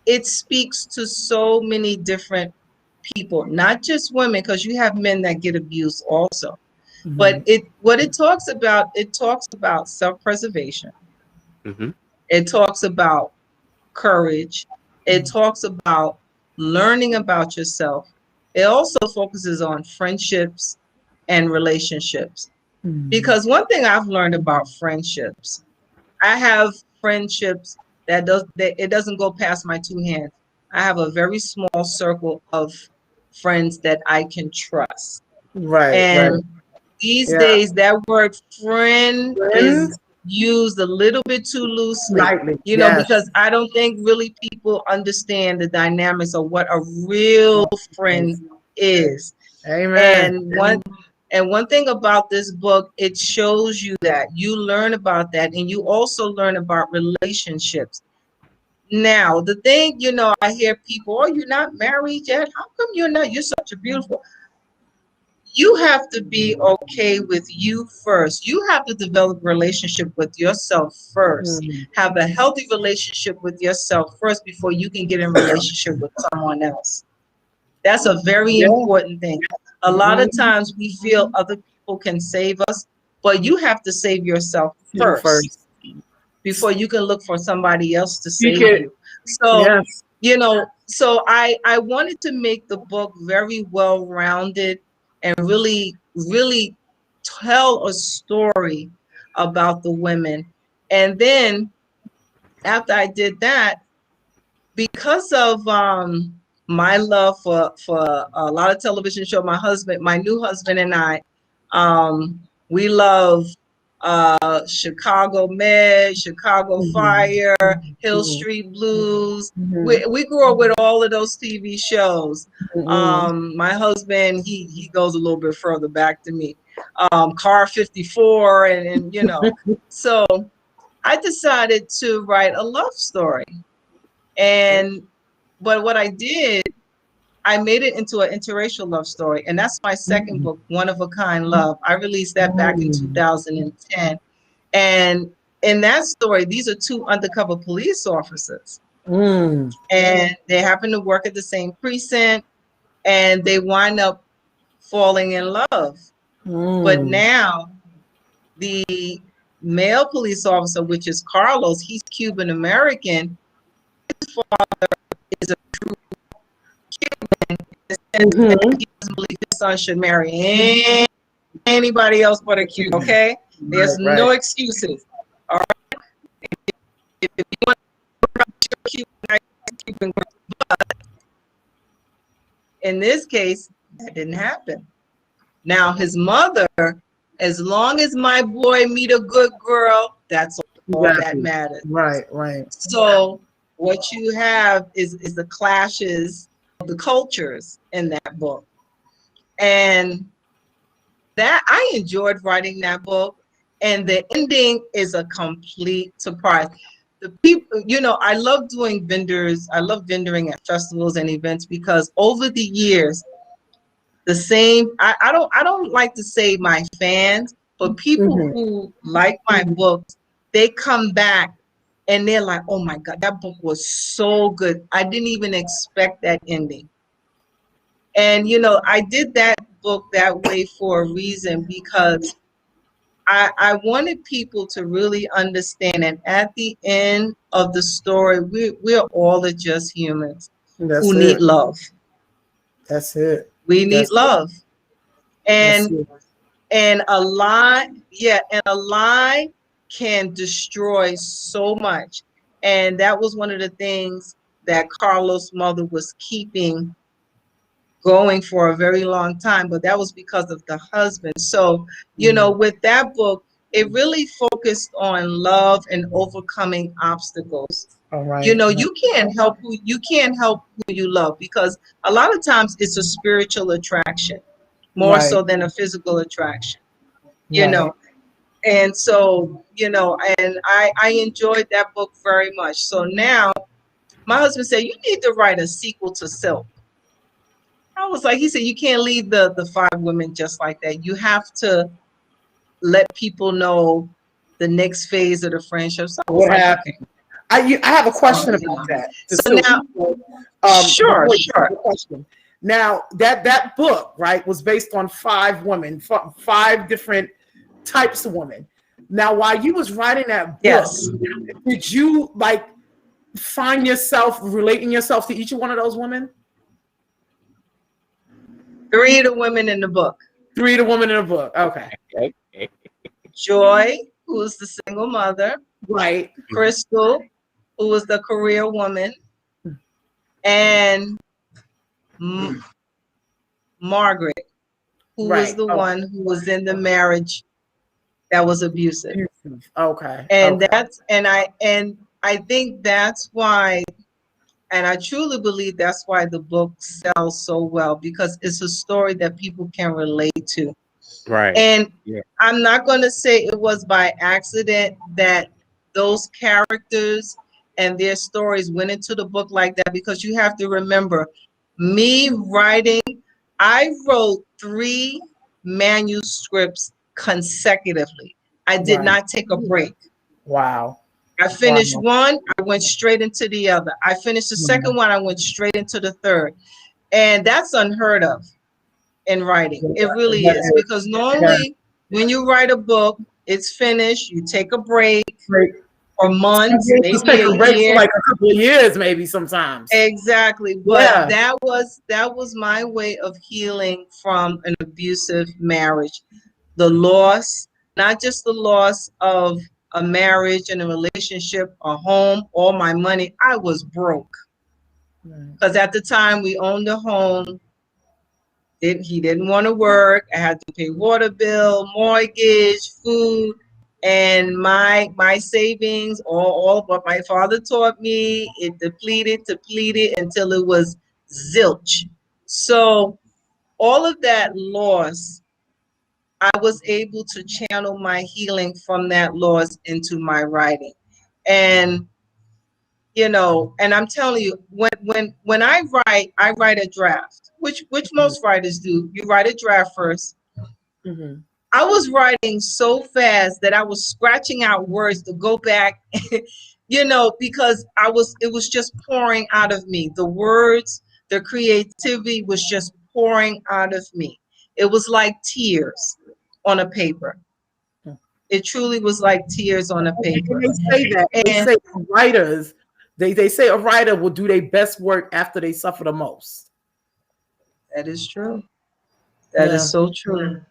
it speaks to so many different people, not just women, because you have men that get abused also. But it talks about self-preservation. It talks about courage. It talks about learning about yourself. It also focuses on friendships and relationships. Because one thing I've learned about friendships, I have friendships that it doesn't go past my 2 hands. I have a very small circle of friends that I can trust. Right. And these days, that word friend is used a little bit too loosely, Lightly, you know, because I don't think really people understand the dynamics of what a real friend is. Amen. And one thing about this book, it shows you that you learn about that, and you also learn about relationships. Now, the thing, you know, I hear people, oh, you're not married yet? How come you're not? You're such a beautiful. You have to be okay with you first. You have to develop a relationship with yourself first. Have a healthy relationship with yourself first before you can get in relationship with someone else. That's a very important thing. A lot of times we feel other people can save us, but you have to save yourself first before you can look for somebody else to save you. So, you know, so I wanted to make the book very well-rounded and really, really tell a story about the women. And then after I did that, because of my love for a lot of television show, my new husband and I, we love Chicago Med, Chicago Fire, Hill Street Blues. We grew up with all of those TV shows. My husband, he goes a little bit further back to me. Car 54 and you know, so I decided to write a love story. But what I did, I made it into an interracial love story. And that's my second book, One of a Kind Love. I released that back in 2010. And in that story, these are 2 undercover police officers. And they happen to work at the same precinct, and they wind up falling in love. But now the male police officer, which is Carlos, he's Cuban American. His father is a true Cuban. He doesn't believe his son should marry anybody else but a Cuban. Okay, there's no excuses. All right, if you want to Cuban, but in this case, that didn't happen. Now his mother, as long as my boy meet a good girl, that's all that matters. Right. So what you have is the clashes of the cultures in that book. And that I enjoyed writing that book. And the ending is a complete surprise. The people, you know, I love doing vendors. I love vendoring at festivals and events because over the years, I don't like to say my fans, but people who like my books, they come back and they're like, oh my God, that book was so good. I didn't even expect that ending. And, you know, I did that book that way for a reason because I wanted people to really understand. And at the end of the story, we're all just humans who need love. That's it. We need love. And a lie, and a lie can destroy so much. And that was one of the things that Carlos' mother was keeping going for a very long time, but that was because of the husband. So, you know, with that book, it really focused on love and overcoming obstacles All right. You know, you can't help who you love, because a lot of times it's a spiritual attraction more Right. so than a physical attraction, you Right. know. And so, you know, and I enjoyed that book very much. So now my husband said, you need to write a sequel to Silk. I was like, he said, you can't leave the five women just like that. You have to let people know the next phase of the friendship. So I was What like, happened? okay. I have a So, question you about know. that. So now, sure, Before you sure. ask the question. Now that book, right, was based on five women, five different types of women. Now, while you was writing that book, Yes. did you like find yourself relating yourself to each one of those women? Three of the women in the book. Three of the women in the book. Okay. Okay. Joy, who is the single mother. Right. Crystal, who was the career woman. And Margaret, who was Right. the one who was in the marriage that was abusive. Okay. And Okay. I think that's why, and I truly believe that's why the book sells so well, because it's a story that people can relate to. Right. And Yeah. I'm not going to say it was by accident that those characters and their stories went into the book like that, because you have to remember, me writing, I wrote 3 manuscripts consecutively. I did Right. not take a break. Wow. I finished one, I went straight into the other. I finished the second one, I went straight into the third. And that's unheard of in writing. It really is, because normally when you write a book, it's finished, you take a break for months, Just maybe take a a break for year. like a couple of years, maybe sometimes. Exactly. But that was my way of healing from an abusive marriage. The loss, not just the loss of a marriage and a relationship, a home, all my money. I was broke. Because at the time we owned a home. He didn't want to work. I had to pay water bill, mortgage, food, and my savings, all what my father taught me, it depleted until it was zilch. So all of that loss, I was able to channel my healing from that loss into my writing. And you know, and I'm telling you, when I write a draft, which most writers do. You write a draft first. Mm-hmm. I was writing so fast that I was scratching out words to go back, you know, because it was just pouring out of me. The words, the creativity was just pouring out of me. It was like tears on a paper. It truly was like tears on a paper. And they say that. They And say writers, they say a writer will do their best work after they suffer the most. that is true. That is so true.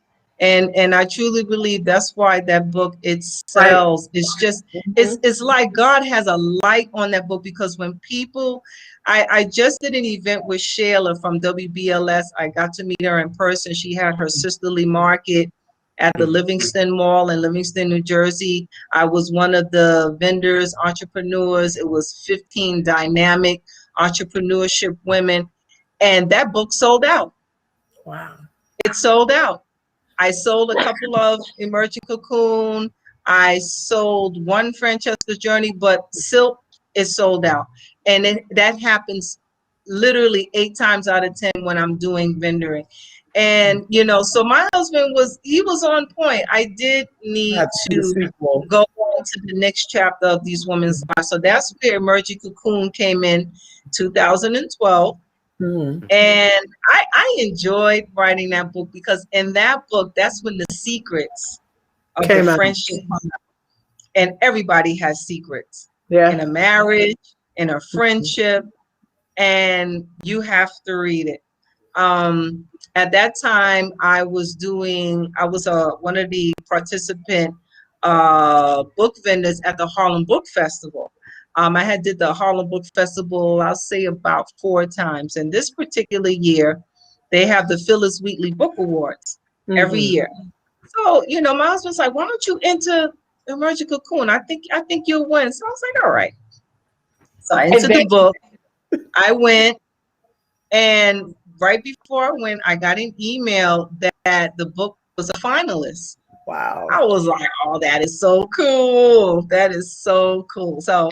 And I truly believe that's why that book, it Right. sells. It's just it's like God has a light on that book, because when people I just did an event with Shayla from WBLS. I got to meet her in person. She had her sisterly market at the Livingston Mall in Livingston, New Jersey. I was one of the vendors, entrepreneurs. It was 15 dynamic entrepreneurship women, and that book sold out. Wow. It sold out. I sold a couple of Emerging Cocoon. I sold one Francesca Journey, but Silk is sold out. And that happens literally 8 times out of 10 when I'm doing vendoring. And, you know, so my husband he was on point. I did need to go on to the next chapter of these women's lives. So that's where Emerging Cocoon came in 2012. Mm-hmm. And I enjoyed writing that book, because in that book, that's when the secrets of the friendship come out. And everybody has secrets in a marriage, in a friendship, and you have to read it. At that time, I was one of the participant book vendors at the Harlem Book Festival. I had did the Harlem Book Festival, I'll say about 4 times. And this particular year, they have the Phyllis Wheatley Book Awards every year. So, you know, my husband's like, why don't you enter Emerging Cocoon? I think you'll win. So I was like, all right. So I entered the book. I went, and right before I went, I got an email that the book was a finalist. Wow. I was like, oh, that is so cool. That is so cool. So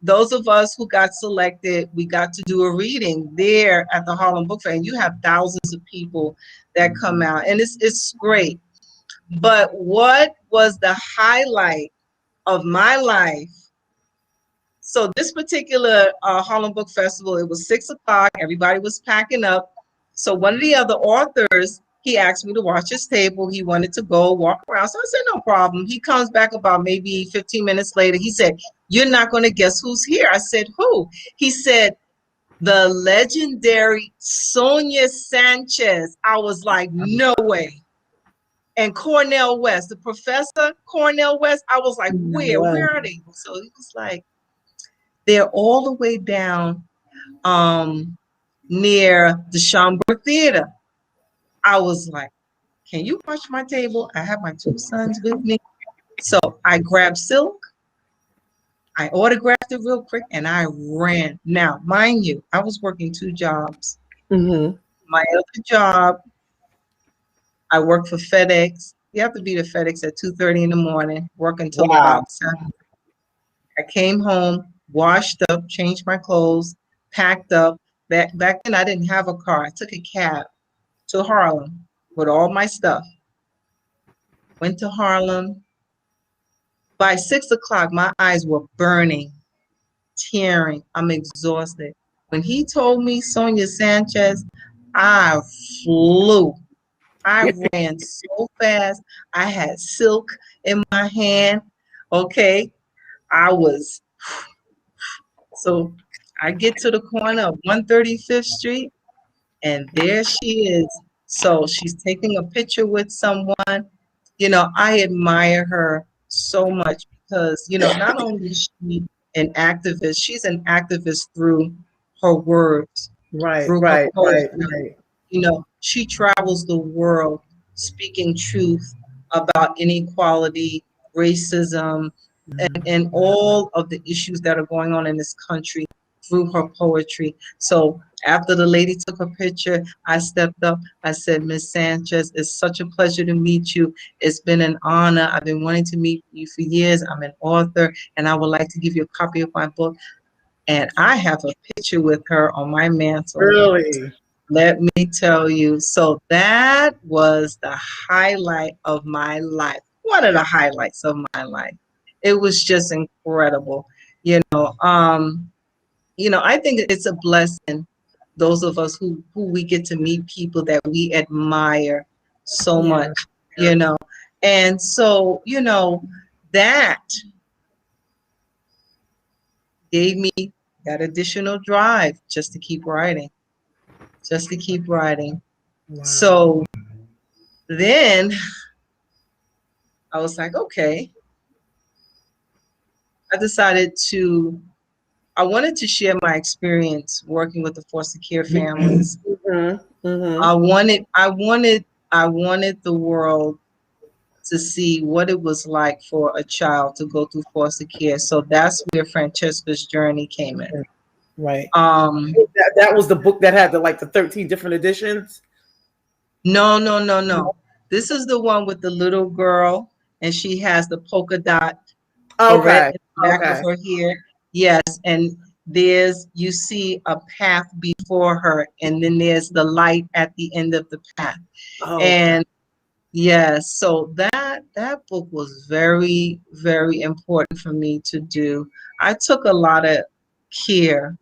those of us who got selected, we got to do a reading there at the Harlem Book Fair, and you have thousands of people that come out, and it's great. But what was the highlight of my life? So this particular Harlem Book Festival, it was 6 o'clock. Everybody was packing up. So one of the other authors, he asked me to watch his table. He wanted to go walk around. So I said, no problem. He comes back about maybe 15 minutes later. He said, you're not going to guess who's here. I said, who? He said, the legendary Sonia Sanchez. I was like, no way. And Cornell West, the professor, Cornell West. I was like, where are they? So he was like, they're all the way down near the Schomburg Theater. I was like, can you watch my table? I have my 2 sons with me. So I grabbed Silk, I autographed it real quick, and I ran. Now, mind you, I was working 2 jobs. Mm-hmm. My other job, I worked for FedEx. You have to be to FedEx at 2:30 in the morning, work until about 7. I came home, washed up, changed my clothes, packed up. Back then, I didn't have a car. I took a cab to Harlem with all my stuff. Went to Harlem. By 6 o'clock, my eyes were burning, tearing. I'm exhausted. When he told me Sonia Sanchez, I flew. I ran so fast. I had Silk in my hand. Okay. So I get to the corner of 135th Street, and there she is. So she's taking a picture with someone. I admire her so much because, not only is she an activist, she's an activist through her words, through her poetry. She travels the world speaking truth about inequality, racism, and all of the issues that are going on in this country through her poetry. So after the lady took a picture, I stepped up. I said, Miss Sanchez, it's such a pleasure to meet you. It's been an honor. I've been wanting to meet you for years. I'm an author, and I would like to give you a copy of my book. And I have a picture with her on my mantle. Really? Let me tell you. So that was the highlight of my life. One of the highlights of my life. It was just incredible. I think it's a blessing, those of us who we get to meet people that we admire so much, And so, that gave me that additional drive just to keep writing. Wow. So then I was like, okay. I wanted to share my experience working with the foster care families. Mm-hmm. Mm-hmm. I wanted the world to see what it was like for a child to go through foster care. So that's where Francesca's journey came in. Right. That was the book that had the 13 different editions. No. This is the one with the little girl, and she has the polka dot barrette in the back of her hair. Yes, and you see a path before her, and then there's the light at the end of the path. And yes, so that book was very, very important for me to do. I took a lot of care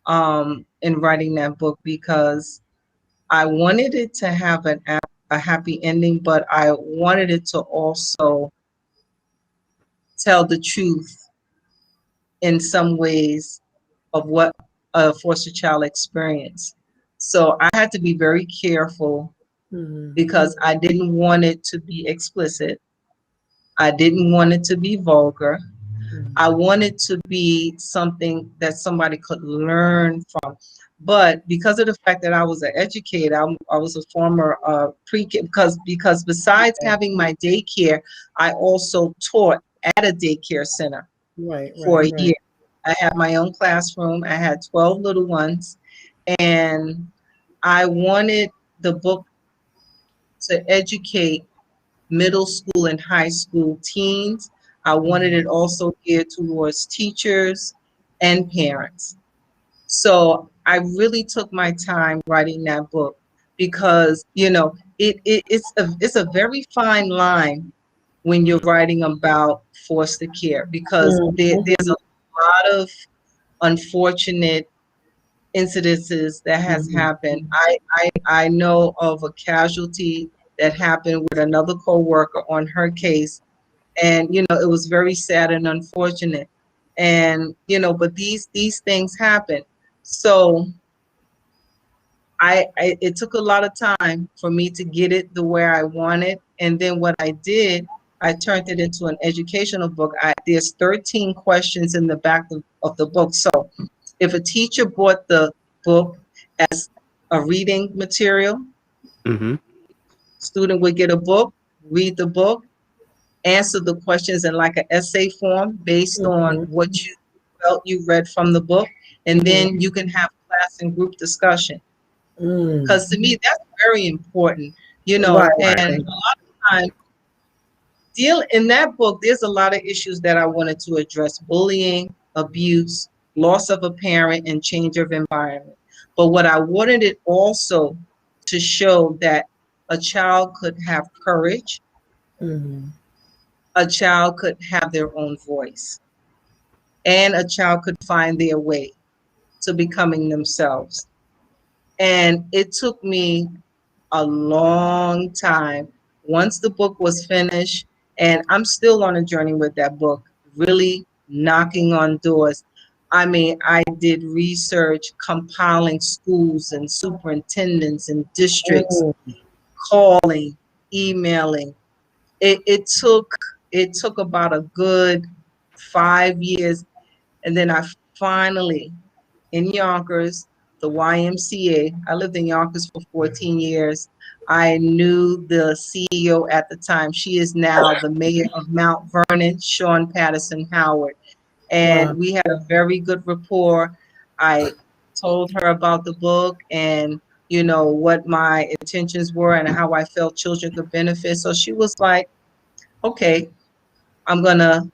in writing that book because I wanted it to have a happy ending, but I wanted it to also tell the truth in some ways of what a foster child experienced. So I had to be very careful because I didn't want it to be explicit. I didn't want it to be vulgar. I wanted to be something that somebody could learn from. But because of the fact that I was an educator, I was a former pre-K, because besides having my daycare, I also taught at a daycare center for a year. I had my own classroom. I had 12 little ones, and I wanted the book to educate middle school and high school teens. I wanted it also geared towards teachers and parents. So I really took my time writing that book because, it's a very fine line when you're writing about foster care, because there's a lot of unfortunate incidences that has happened. I know of a casualty that happened with another coworker on her case, and it was very sad and unfortunate. And but these things happen. So it took a lot of time for me to get it the way I wanted. And then what I did, I turned it into an educational book. There's 13 questions in the back of the book. So if a teacher bought the book as a reading material, Mm-hmm. student would get a book, read the book, answer the questions in like an essay form based on what you felt you read from the book, and then you can have class and group discussion. Because to me, that's very important, Right. and a lot of times, in that book, there's a lot of issues that I wanted to address: bullying, abuse, loss of a parent, and change of environment. But what I wanted it also to show that a child could have courage, a child could have their own voice, and a child could find their way to becoming themselves. And it took me a long time. Once the book was finished, and I'm still on a journey with that book, really knocking on doors. I mean, I did research, compiling schools and superintendents and districts, calling, emailing. It took about a good 5 years, and then I finally, in Yonkers, the YMCA. I lived in Yonkers for 14 years. I knew the CEO at the time. She is now the mayor of Mount Vernon, Sean Patterson Howard. And we had a very good rapport. I told her about the book and, what my intentions were and how I felt children could benefit. So she was like, okay, I'm going to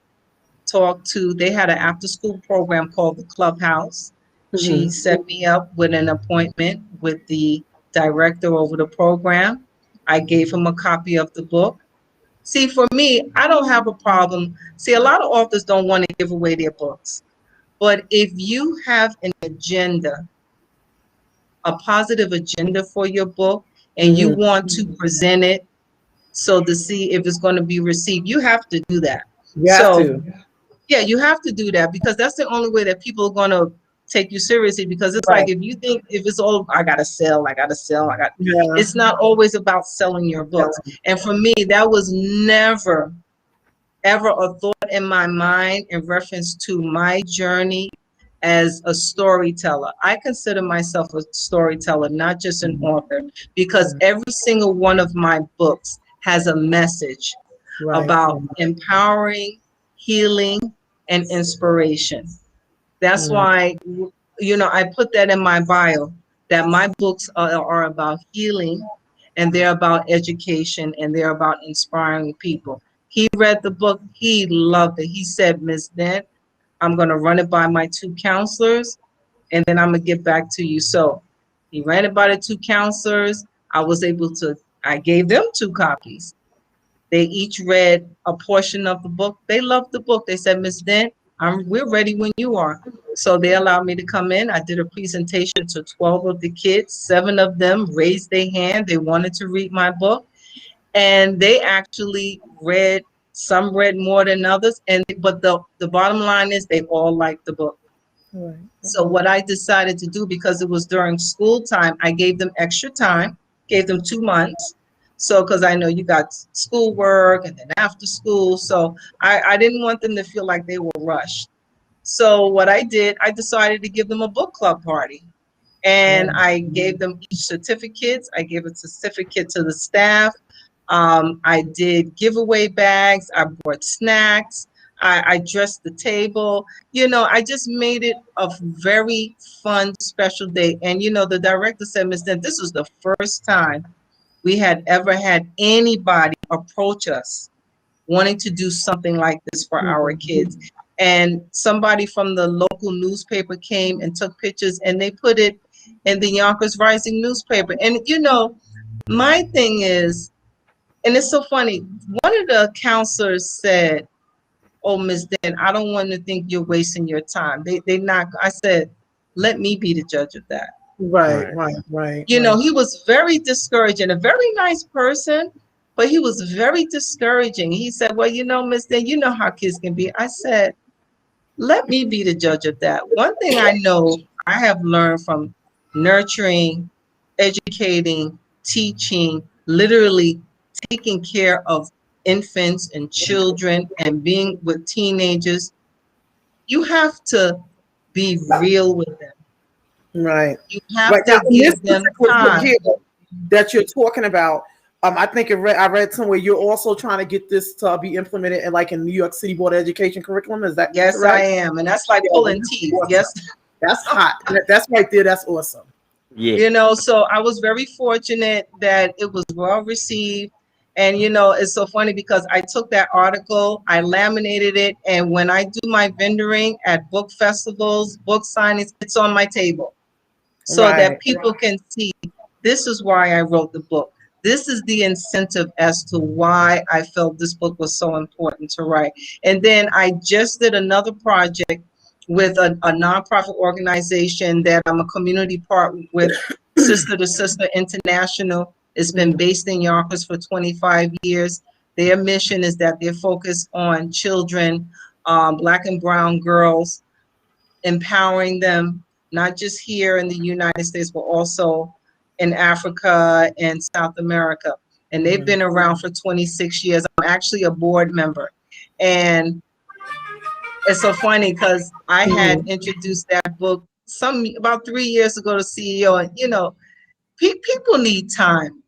they had an after school program called the Clubhouse. She set me up with an appointment with the director over the program. I gave him a copy of the book. See, for me, I don't have a problem. See, a lot of authors don't want to give away their books. But if you have an agenda, a positive agenda for your book, and you want to present it so to see if it's going to be received, you have to do that. You have So to. yeah, you have to do that, because that's the only way that people are going to take you seriously. Because it's like, if you think, if it's all, I got to sell, it's not always about selling your books. And for me, that was never, ever a thought in my mind in reference to my journey as a storyteller. I consider myself a storyteller, not just an author, because every single one of my books has a message about empowering, healing, and inspiration. That's why, I put that in my bio, that my books are about healing, and they're about education, and they're about inspiring people. He read the book. He loved it. He said, Ms. Dent, I'm going to run it by my two counselors, and then I'm going to get back to you. So he ran it by the two counselors. I gave them 2 copies. They each read a portion of the book. They loved the book. They said, Ms. Dent, we're ready when you are. So they allowed me to come in. I did a presentation to 12 of the kids. 7 of them raised their hand. They wanted to read my book. And they actually read, some read more than others. But the bottom line is they all liked the book. So what I decided to do, because it was during school time, I gave them extra time, gave them 2 months. So, because I know you got schoolwork and then after school. So I didn't want them to feel like they were rushed. So what I did, I decided to give them a book club party. And I gave them each certificates. I gave a certificate to the staff. I did giveaway bags. I brought snacks. I dressed the table. You know, I just made it a very fun, special day. And, you know, the director said, Miss Dent, this was the first time we had ever had anybody approach us wanting to do something like this for our kids. And somebody from the local newspaper came and took pictures and they put it in the Yonkers Rising newspaper. And, you know, my thing is, and it's so funny, one of the counselors said, oh, Miss Den, I don't want to think you're wasting your time. They not, I said, let me be the judge of that. Right, Right. right, right. You know, right. he was very discouraging, a very nice person, but he was very discouraging. He said, well, you know, Miss Den, you know how kids can be. I said, let me be the judge of that. One thing I know I have learned from nurturing, educating, teaching, literally taking care of infants and children and being with teenagers, you have to be real with them. Right. You have Right now, to in this give them particular book time. here that you're talking about, I think I read somewhere you're also trying to get this to be implemented in like in New York City Board of Education curriculum. Is that Yes, I correct? am. And that's like Yeah, pulling that's teeth. awesome. Yes. That's hot. That's right there. That's awesome. Yeah. You know, so I was very fortunate that it was well received. And, you know, it's so funny because I took that article, I laminated it, and when I do my vendoring at book festivals, book signings, it's on my table so that Right. people can see this is why I wrote the book. This is the incentive as to why I felt this book was so important to write. And then I just did another project with a nonprofit organization that I'm a community part with, Sister to Sister International. It's been based in Yonkers for 25 years. Their mission is that they're focused on children, Black and brown girls, empowering them, not just here in the United States, but also in Africa and South America. And they've been around for 26 years. I'm actually a board member. And it's so funny because I had introduced that book about 3 years ago to CEO. And, you know, people need time.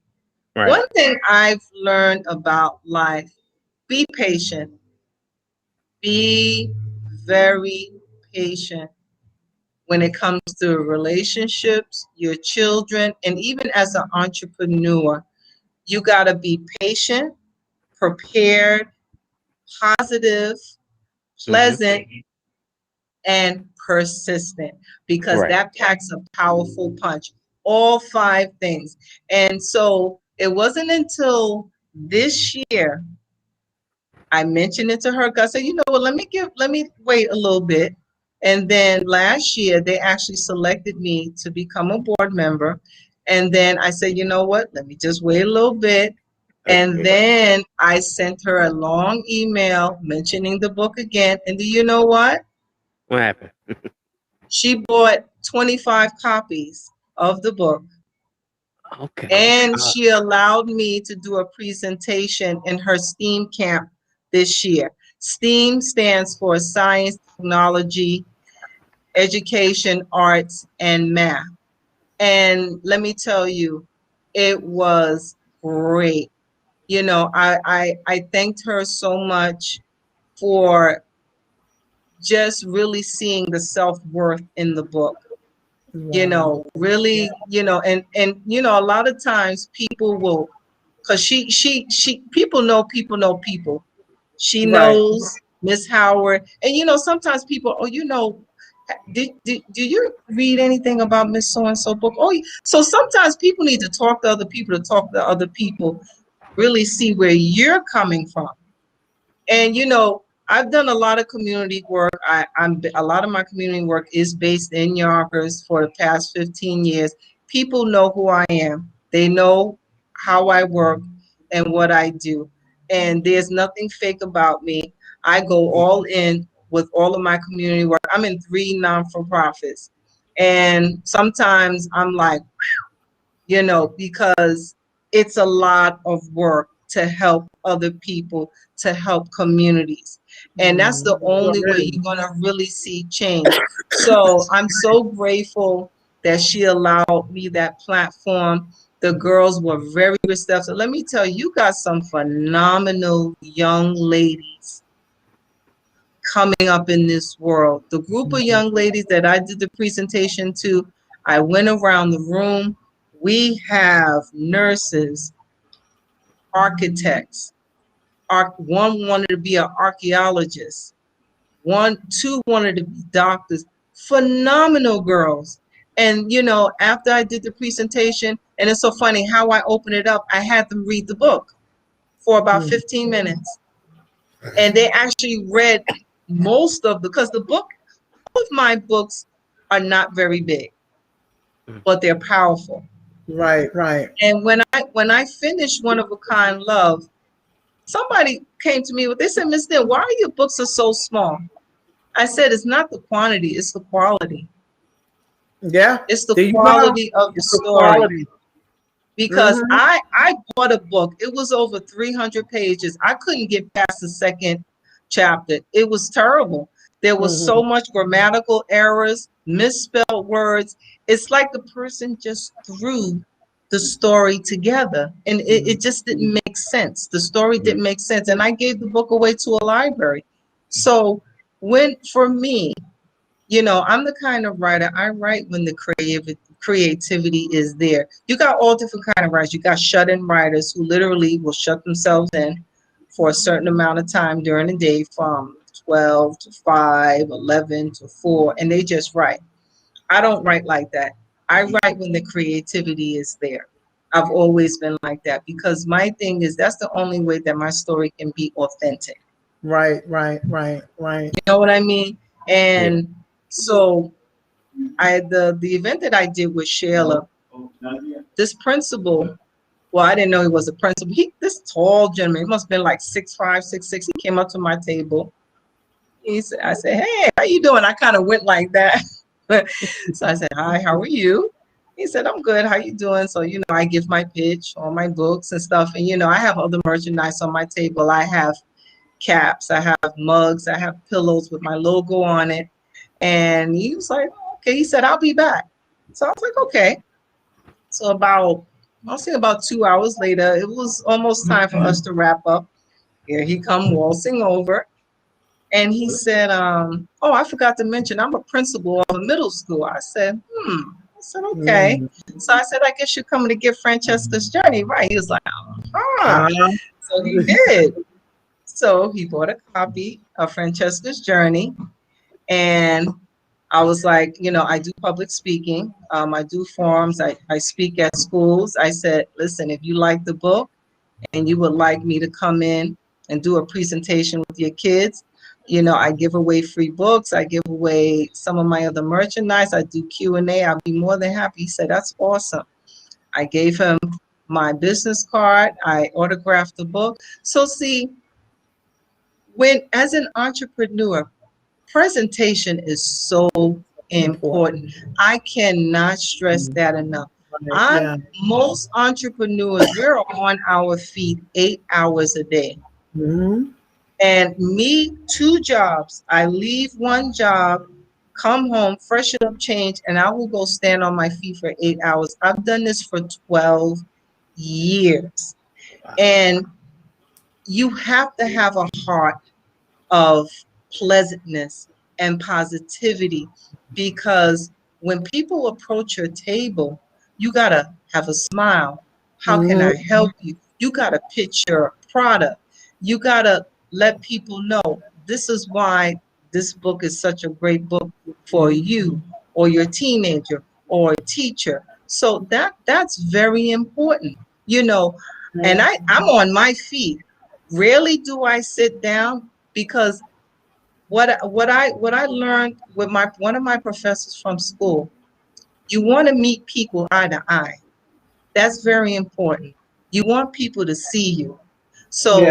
Right. One thing I've learned about life, be patient. Be very patient when it comes to relationships, your children, and even as an entrepreneur, you got to be patient, prepared, positive, Mm-hmm. pleasant, and persistent because Right. that packs a powerful punch. All five things. And so it wasn't until this year I mentioned it to her. I said, you know what, let me wait a little bit. And then last year, they actually selected me to become a board member. And then I said, you know what, let me just wait a little bit. And Okay. then I sent her a long email mentioning the book again. And do you know what? What happened? She bought 25 copies of the book. Okay. And she allowed me to do a presentation in her STEAM camp this year. STEAM stands for Science, Technology, Education, Arts, and Math. And let me tell you, it was great. You know, I thanked her so much for just really seeing the self-worth in the book. You Wow. know, really, you know, and you know, a lot of times people will, because people know people know people. She Right. knows Miss Howard, and you know, sometimes people, oh, you know, do you read anything about Miss So and So book? Oh, so sometimes people need to talk to other people to talk to other people, really see where you're coming from. And you know, I've done a lot of community work. I'm a lot of my community work is based in Yonkers for the past 15 years. People know who I am. They know how I work and what I do. And there's nothing fake about me. I go all in with all of my community work. I'm in 3 non-for-profits. And sometimes I'm like, you know, because it's a lot of work to help other people, to help communities. And that's the only way you're going to really see change. So I'm so grateful that she allowed me that platform. The girls were very receptive. Let me tell you, you got some phenomenal young ladies coming up in this world. The group of young ladies that I did the presentation to, I went around the room. We have nurses, architects. One wanted to be an archaeologist. Two wanted to be doctors. Phenomenal girls. And, you know, after I did the presentation, and it's so funny how I open it up, I had them read the book for about 15 minutes. And they actually read most of because the book, all of my books are not very big, but they're powerful. Right, right. And when I finished One of a Kind Love, somebody came to me with, they said, Miss Dill, why are your books are so small? I said, it's not the quantity, it's the quality. Yeah. It's the There you go. quality of the It's the story. quality. Because I bought a book. It was over 300 pages. I couldn't get past the second chapter. It was terrible. There was so much grammatical errors, misspelled words. It's like the person just threw the story together, and it just didn't make sense. The story didn't make sense, and I gave the book away to a library. So for me, you know, I'm the kind of writer, I write when the creativity is there. You got all different kind of writers. You got shut-in writers who literally will shut themselves in for a certain amount of time during the day from 12 to 5, 11 to 4, and they just write. I don't write like that. I write when the creativity is there. I've always been like that because my thing is that's the only way that my story can be authentic. Right, right, right, right. You know what I mean? And so the event that I did with Shayla, this principal, well, I didn't know he was a principal. This tall gentleman, he must have been like 6'5", 6'6". He came up to my table. I said, hey, how you doing? I kind of went like that. So I said, hi, how are you? He said, I'm good. How you doing? So, you know, I give my pitch on my books and stuff. And, you know, I have other merchandise on my table. I have caps, I have mugs, I have pillows with my logo on it. And he was like, okay. He said, I'll be back. So I was like, okay. So I'll say about 2 hours later, it was almost time for us to wrap up. Here he come waltzing over. And he said, oh, I forgot to mention, I'm a principal of a middle school. I said, I said, okay. So I said, I guess you're coming to get Francesca's Journey, right? He was like, So he did. So he bought a copy of Francesca's Journey. And I was like, you know, I do public speaking. I do forums. I speak at schools. I said, listen, if you like the book and you would like me to come in and do a presentation with your kids, you know, I give away free books. I give away some of my other merchandise. I do Q&A. I'll be more than happy. He said, that's awesome. I gave him my business card. I autographed the book. So see, as an entrepreneur, presentation is so important. I cannot stress that enough. Most entrepreneurs, we're on our feet 8 hours a day. And me, 2 jobs. I leave one job, come home, freshen up, change, and I will go stand on my feet for 8 hours. I've done this for 12 years. And you have to have a heart of pleasantness and positivity, because when people approach your table, you gotta have a smile. How can I help you? You gotta pitch your product. You gotta let people know this is why this book is such a great book for you or your teenager or a teacher. So that's very important, you know. And I'm on my feet. Rarely do I sit down, because what I learned with one of my professors from school, you want to meet people eye to eye. That's very important. You want people to see you. So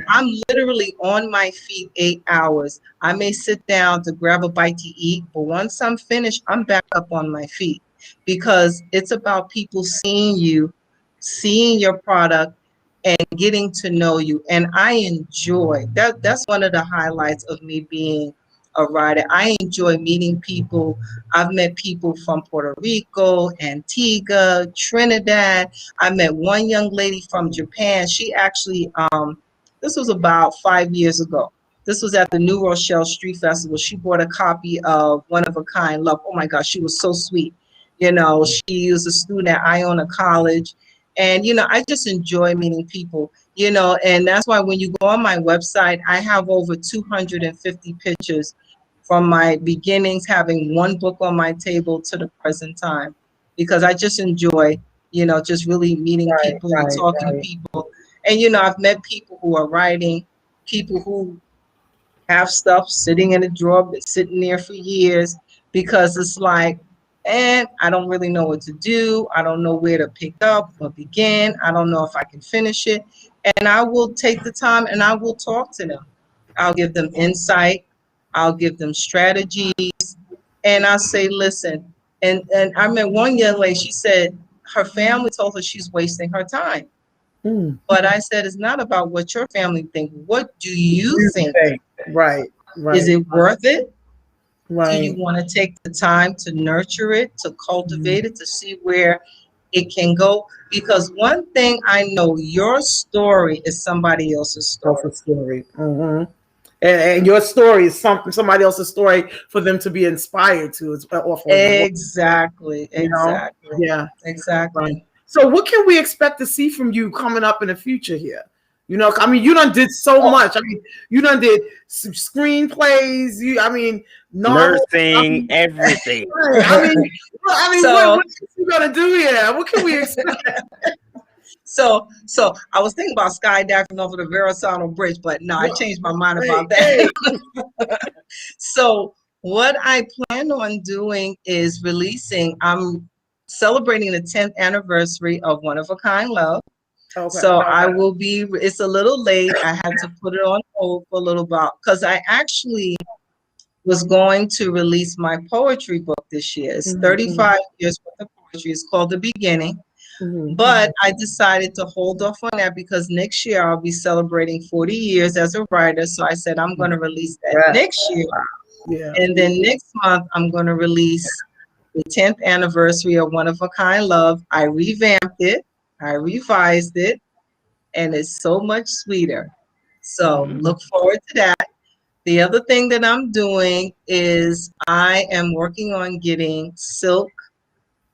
I'm literally on my feet 8 hours. I may sit down to grab a bite to eat, but once I'm finished, I'm back up on my feet, because it's about people seeing you, seeing your product, and getting to know you. And I enjoy that. That's one of the highlights of me being a writer. I enjoy meeting people. I've met people from Puerto Rico, Antigua, Trinidad. I met one young lady from Japan. She actually, this was about 5 years ago. This was at the New Rochelle Street Festival. She bought a copy of One of a Kind Love. Oh my gosh, she was so sweet. You know, she was a student at Iona College. And, you know, I just enjoy meeting people, you know, and that's why when you go on my website, I have over 250 pictures from my beginnings, having one book on my table to the present time, because I just enjoy, you know, just really meeting people and talking to people. And, you know, I've met people who are writing, people who have stuff sitting in a drawer, been sitting there for years, because it's like, and I don't really know what to do. I don't know where to pick up or begin. I don't know if I can finish it. And I will take the time and I will talk to them. I'll give them insight. I'll give them strategies. And I'll say, listen, and I met one young lady, she said her family told her she's wasting her time. But I said, it's not about what your family think. What do you think? Right. Is it worth it? Do you Right. want to take the time to nurture it, to cultivate it, to see where it can go? Because one thing I know, your story is somebody else's story. Story. And your story is somebody else's story for them to be inspired to off of as well. Exactly. You know? Exactly. Yeah. Exactly. Right. So what can we expect to see from you coming up in the future here? You know, I mean, you done did so much. I mean, you done did screenplays. I mean, novels. Nursing, everything. So- what you gonna do here? What can we expect? So I was thinking about skydiving over the Verrazano Bridge, but no, I changed my mind about that. So what I plan on doing is I'm celebrating the 10th anniversary of One of a Kind Love. Okay. So I will be, it's a little late. I had to put it on hold for a little while because I actually was going to release my poetry book this year. It's 35 years worth of poetry. It's called The Beginning. But I decided to hold off on that because next year I'll be celebrating 40 years as a writer. So I said I'm going to release that next year. Yeah. And then next month I'm going to release the 10th anniversary of One of a Kind Love. I revamped it, I revised it, and it's so much sweeter. So look forward to that. The other thing that I'm doing is I am working on getting silk.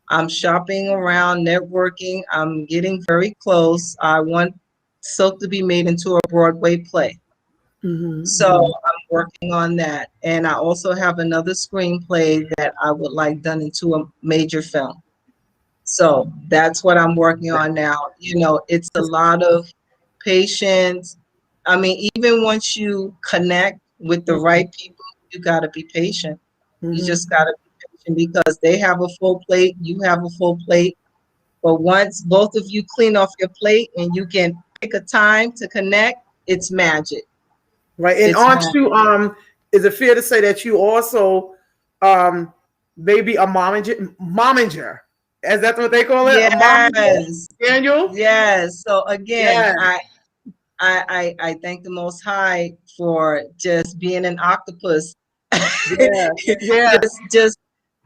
I'm shopping around, networking. I'm getting very close. I want silk to be made into a Broadway play. So I'm working on that. And I also have another screenplay that I would like done into a major film. So that's what I'm working on now. You know, it's a lot of patience. I mean, even once you connect with the right people, you got to be patient. You just got to be patient because they have a full plate, you have a full plate. But once both of you clean off your plate and you can pick a time to connect, it's magic. Right. And It's aren't magic. you is it fair to say that you also maybe a momager? Is that what they call it? A momager? Yes. Daniel? Yes. So again, Yes. I thank the Most High for just being an octopus. Yeah. Just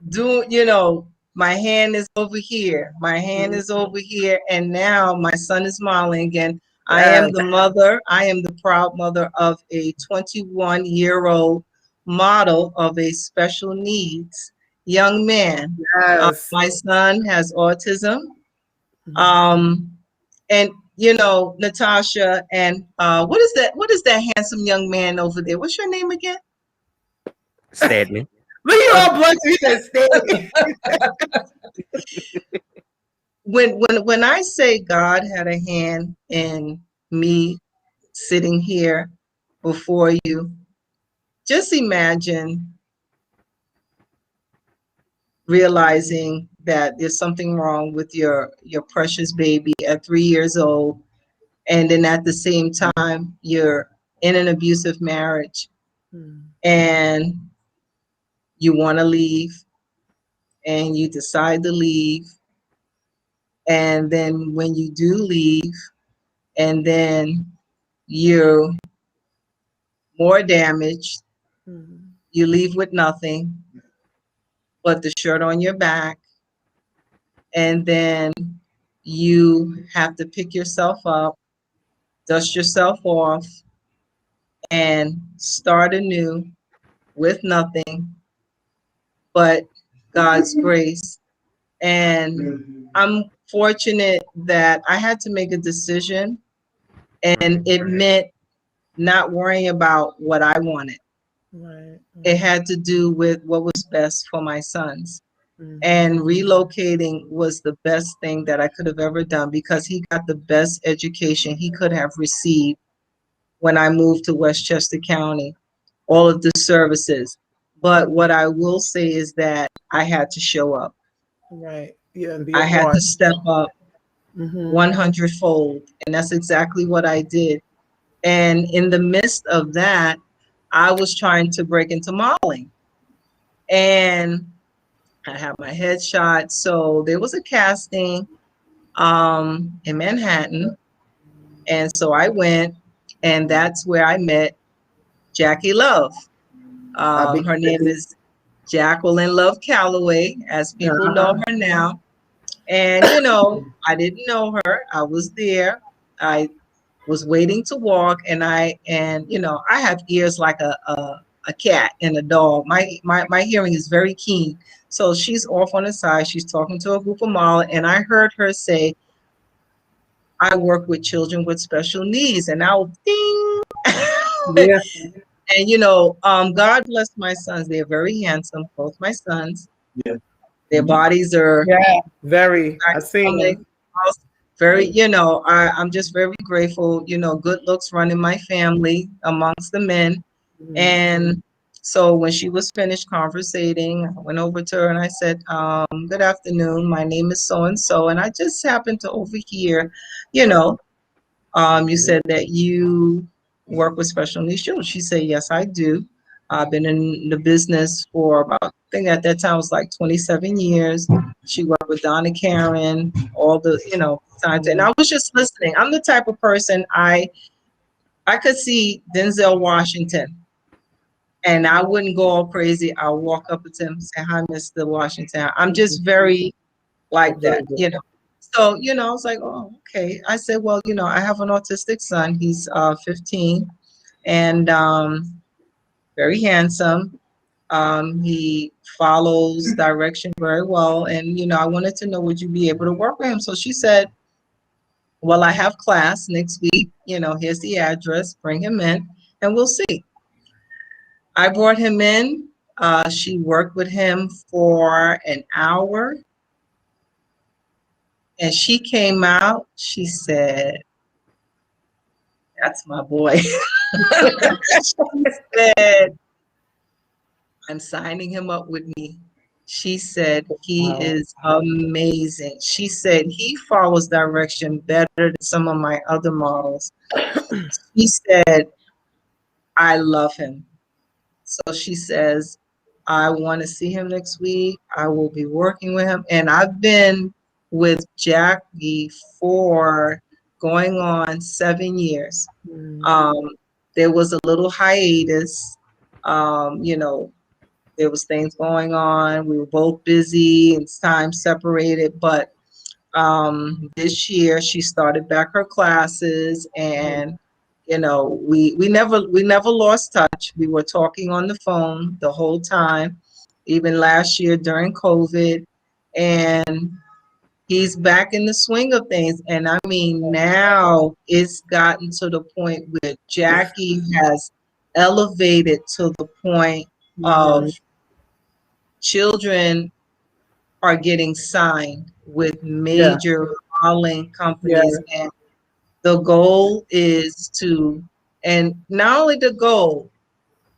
do, you know, my hand is over here, my hand is over here, and now my son is smiling again. I am the mother, I am the proud mother of a 21-year-old model of a special needs young man. Yes. My son has autism. And you know, Natasha, and what is that handsome young man over there? What's your name again? Stedman. Look at all blessed. He said, stay. When I say God had a hand in me sitting here before you, just imagine realizing that there's something wrong with your precious baby at 3 years old, and then at the same time you're in an abusive marriage and you want to leave and you decide to leave, and then when you do leave and then you're more damaged, you leave with nothing but the shirt on your back, and then you have to pick yourself up, dust yourself off, and start anew with nothing but God's grace. And I'm fortunate that I had to make a decision, and it meant not worrying about what I wanted. Right. It had to do with what was best for my sons. Mhm. And relocating was the best thing that I could have ever done, because he got the best education he could have received when I moved to Westchester County, all of the services. But what I will say is that I had to show up. Right. Yeah, and be a I had part. to step up Mm-hmm. 100-fold. And that's exactly what I did. And in the midst of that, I was trying to break into modeling. And I had my head shot. So there was a casting in Manhattan. And so I went, and that's where I met Jackie Love. Her name is Jacqueline Love Calloway, as people know her now. And, I didn't know her. I was there. I was waiting to walk, and I have ears like a cat and a dog. My hearing is very keen. So she's off on the side. She's talking to a group of models, and I heard her say, I work with children with special needs. And I'll ding. Yeah. And God bless my sons. They're very handsome, both my sons. Yeah. Their bodies are Yeah. Very. I seen them. very, I'm just very grateful, good looks running my family amongst the men. Mm-hmm. And so when she was finished conversating, I went over to her and I said, good afternoon, my name is so and so, and I just happened to overhear, you said that you work with special needs children. She said, yes, I do. I've been in the business for about, I think at that time it was like 27 years. She worked with Donna Karen, all the, times. And I was just listening. I'm the type of person, I could see Denzel Washington and I wouldn't go all crazy. I'll walk up to him and say, hi, Mr. Washington. I'm just very like that, So, I was like, oh, okay. I said, well, I have an autistic son. He's 15 and very handsome. He follows direction very well. And, I wanted to know, would you be able to work with him? So she said, well, I have class next week. Here's the address. Bring him in and we'll see. I brought him in. She worked with him for an hour. And she came out. She said, that's my boy. She said, I'm signing him up with me. She said, he is amazing. She said, he follows direction better than some of my other models. She said, I love him. So she says, I want to see him next week. I will be working with him. And I've been with Jackie for going on 7 years. There was a little hiatus. There was things going on. We were both busy and time separated. But this year she started back her classes, and we never lost touch. We were talking on the phone the whole time, even last year during COVID, and he's back in the swing of things. And I mean, now it's gotten to the point where Jackie has elevated to the point of children are getting signed with major modeling companies. And the goal is to, and not only the goal,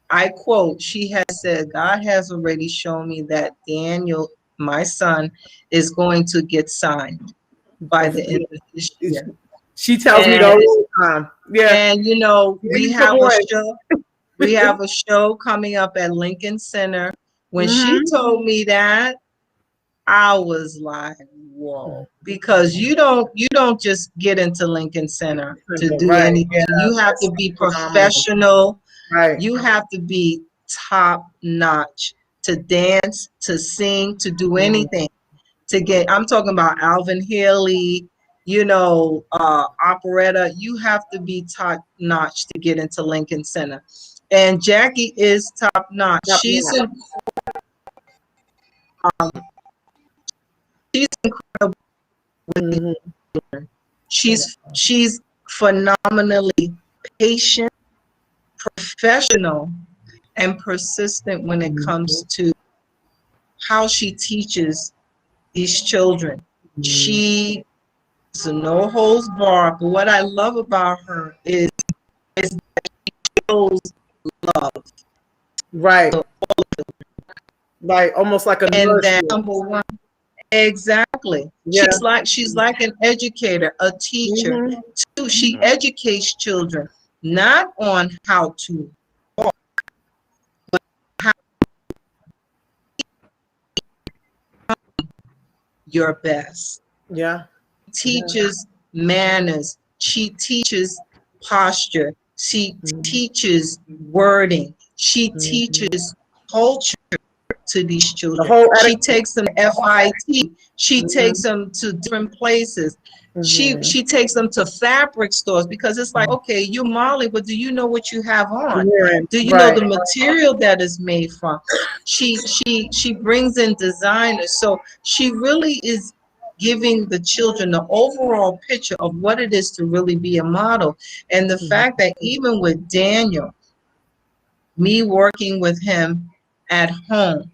I quote, she has said, God has already shown me that Daniel, my son, is going to get signed by the end of this year. She tells me the whole time. Yeah. And we have a show. We have a show coming up at Lincoln Center. When she told me that, I was like, whoa, because you don't just get into Lincoln Center to do anything. You have to be professional. Right. You have to be top notch to dance, to sing, to do anything. I'm talking about Alvin Haley, operetta. You have to be top notch to get into Lincoln Center. And Jackie is top notch. She's incredible with Mhm. children. She's phenomenally patient, professional, and persistent when it comes to how she teaches these children. She is a no holds bar, but what I love about her is that she shows love. Right. Like almost like a And that nurse. number one, exactly. Yeah. She's like an educator, a teacher. Mhm. Too. She educates children not on how to walk, but how your best. Yeah. Teaches manners. She teaches posture. She teaches wording. She teaches culture to these The children. whole She etiquette. takes them FIT. She takes them to different places. She takes them to fabric stores because it's like, okay, you're Molly, but do you know what you have on? Do you know the material that is made from? She brings in designers. So she really is giving the children the overall picture of what it is to really be a model. And the fact that even with Daniel, me working with him at home,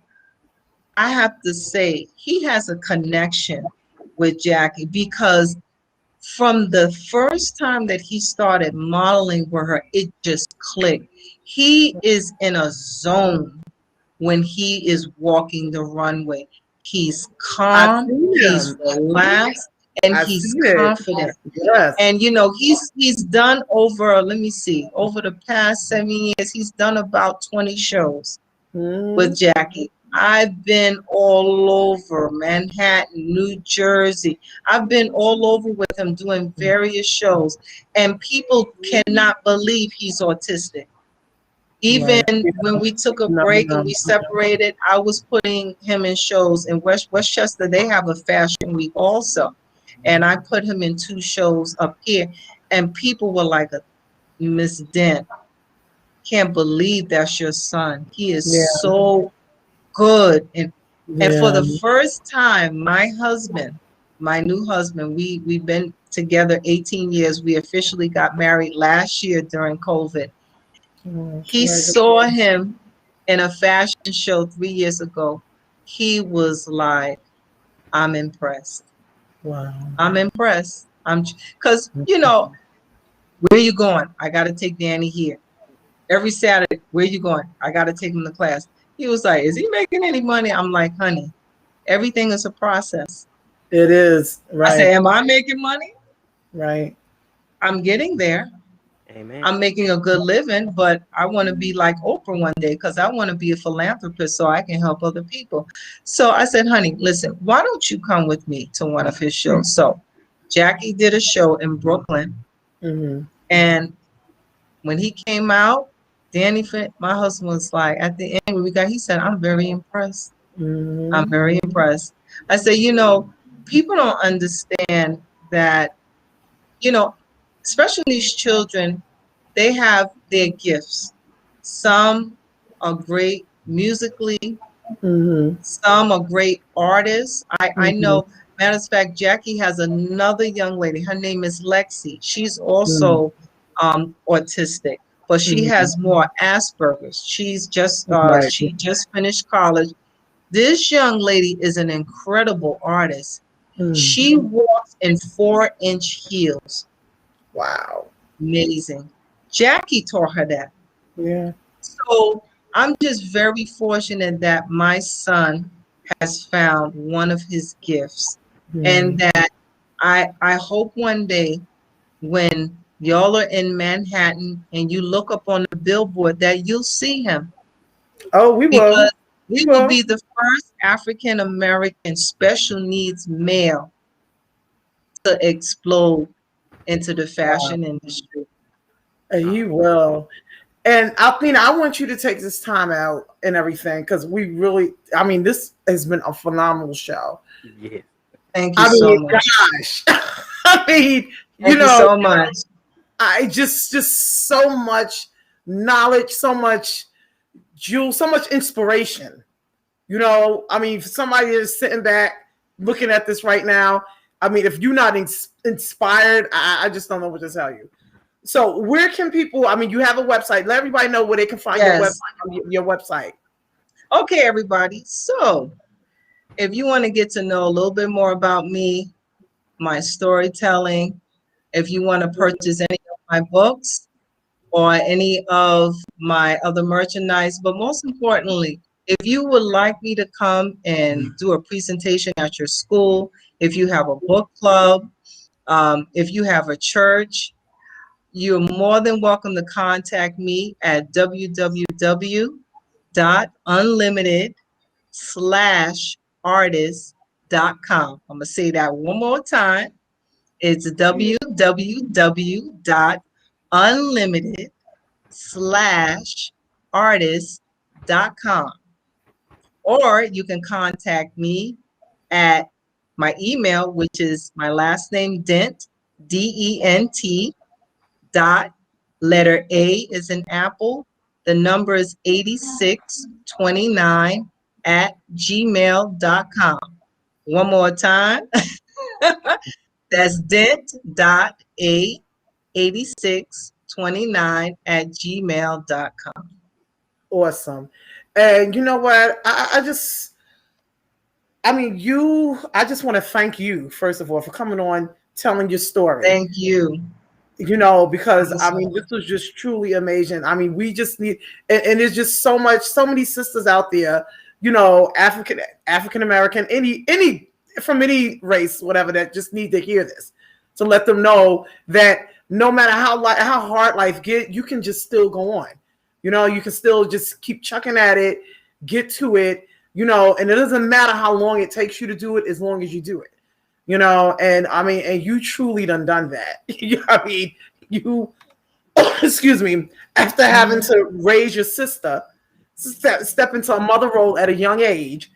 I have to say he has a connection with Jackie because from the first time that he started modeling with her, it just clicked. He is in a zone when he is walking the runway. He's I calm, see he's him. relaxed, and I he's see it. confident. Yes. And he's done over, let me see, over the past 7 years, he's done about 20 shows with Jackie. I've been all over Manhattan, New Jersey. I've been all over with him doing various shows, and people cannot believe he's autistic. Even when we took a break and we separated, I was putting him in shows in Westchester. They have a fashion week also, and I put him in 2 shows up here, and people were like, "Miss Dent, can't believe that's your son. He is so good." And for the first time, my husband, my new husband, we've been together 18 years. We officially got married last year during COVID. He saw him in a fashion show 3 years ago. He was like, "I'm impressed. Wow. I'm impressed. Because, where you going? I got to take Danny here. Every Saturday, where you going? I got to take him to class." He was like, "Is he making any money?" I'm like, "Honey, everything is a process." It is. I Right. said, "Am I making money?" Right. I'm getting there. Amen. I'm making a good living, but I want to be like Oprah one day because I want to be a philanthropist so I can help other people. So I said, "Honey, listen, why don't you come with me to one of his shows?" So Jackie did a show in Brooklyn, and when he came out, my husband was like, at the end when he said, "I'm very impressed. I'm very impressed." I said, people don't understand that, especially these children, they have their gifts. Some are great musically, some are great artists. I know, matter of fact, Jackie has another young lady. Her name is Lexi. She's also autistic, but she has more Asperger's. Right. She just finished college. This young lady is an incredible artist. She walks in 4-inch heels. Wow. Amazing. Jackie taught her that. Yeah. So I'm just very fortunate that my son has found one of his gifts, and that I hope one day when y'all are in Manhattan and you look up on the billboard that you'll see him, Oh, we will. because We he will will. be the first African American special needs male to explode into the fashion industry. You will. And Althena, I want you to take this time out and everything because we really, I mean, this has been a phenomenal show. Yes. Thank you I so mean, much. gosh. I mean, Thank you so much. I just so much knowledge, so much jewel, so much inspiration. I mean, for somebody that's sitting back looking at this right now, I mean, if you're not inspired, I just don't know what to tell you. So where can people, I mean, you have a website. Let everybody know where they can find your website. Okay, everybody. So if you want to get to know a little bit more about me, my storytelling, if you want to purchase any of my books or any of my other merchandise, but most importantly, if you would like me to come and do a presentation at your school, if you have a book club, if you have a church, you're more than welcome to contact me at www.unlimited/artist.com. I'm going to say that one more time. It's www.unlimited/artist.com. Or you can contact me at my email, which is my last name, Dent, DENT, dot, letter A is in apple. The number is 8629 at gmail.com. One more time. That's dent.a8629 at gmail.com. Awesome. And you know what? I just want to thank you, first of all, for coming on, telling your story. Thank you. Because I mean, this was just truly amazing. I mean, we just need, and there's just so many sisters out there, African American, any from any race, whatever, that just need to hear this, to let them know that no matter how hard life get, you can just still go on. You can still just keep chucking at it, get to it, and it doesn't matter how long it takes you to do it, as long as you do it. And I mean, and you truly done that. I mean, you, excuse me, after having to raise your sister, step into a mother role at a young age,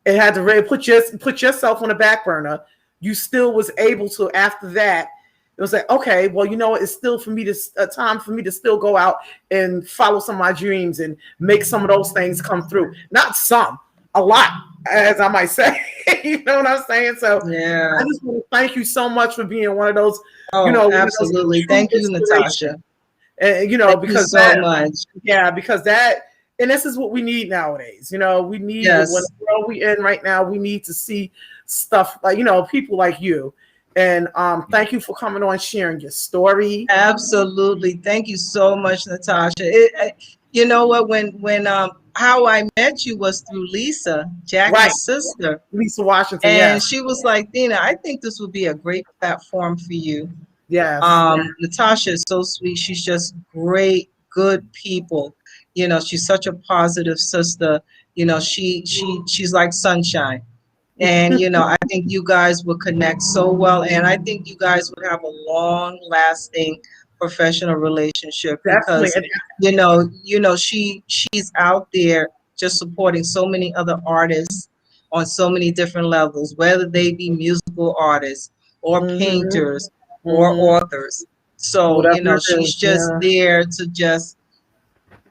and had to really put yourself on the back burner, you still was able to, after that, it was like, okay, well, it's still a time for me to still go out and follow some of my dreams and make some of those things come through. Not some, a lot, as I might say. You know what I'm saying? So yeah, I just want to thank you so much for being one of those. Absolutely. Thank you, Natasha. And because so much. Yeah, because and this is what we need nowadays. We need when the world we in right now. We need to see stuff like people like you. And thank you for coming on, sharing your story. Absolutely. Thank you so much, Natasha. You know what? When how I met you was through Lisa, Jackie's sister, Lisa Washington, and she was like, Dina, I think this would be a great platform for you. Yes. Natasha is so sweet. She's just great, good people. She's such a positive sister. She's like sunshine. And, I think you guys would connect so well. And I think you guys would have a long lasting professional relationship because, she's out there just supporting so many other artists on so many different levels, whether they be musical artists or painters or authors. So, she's just there to just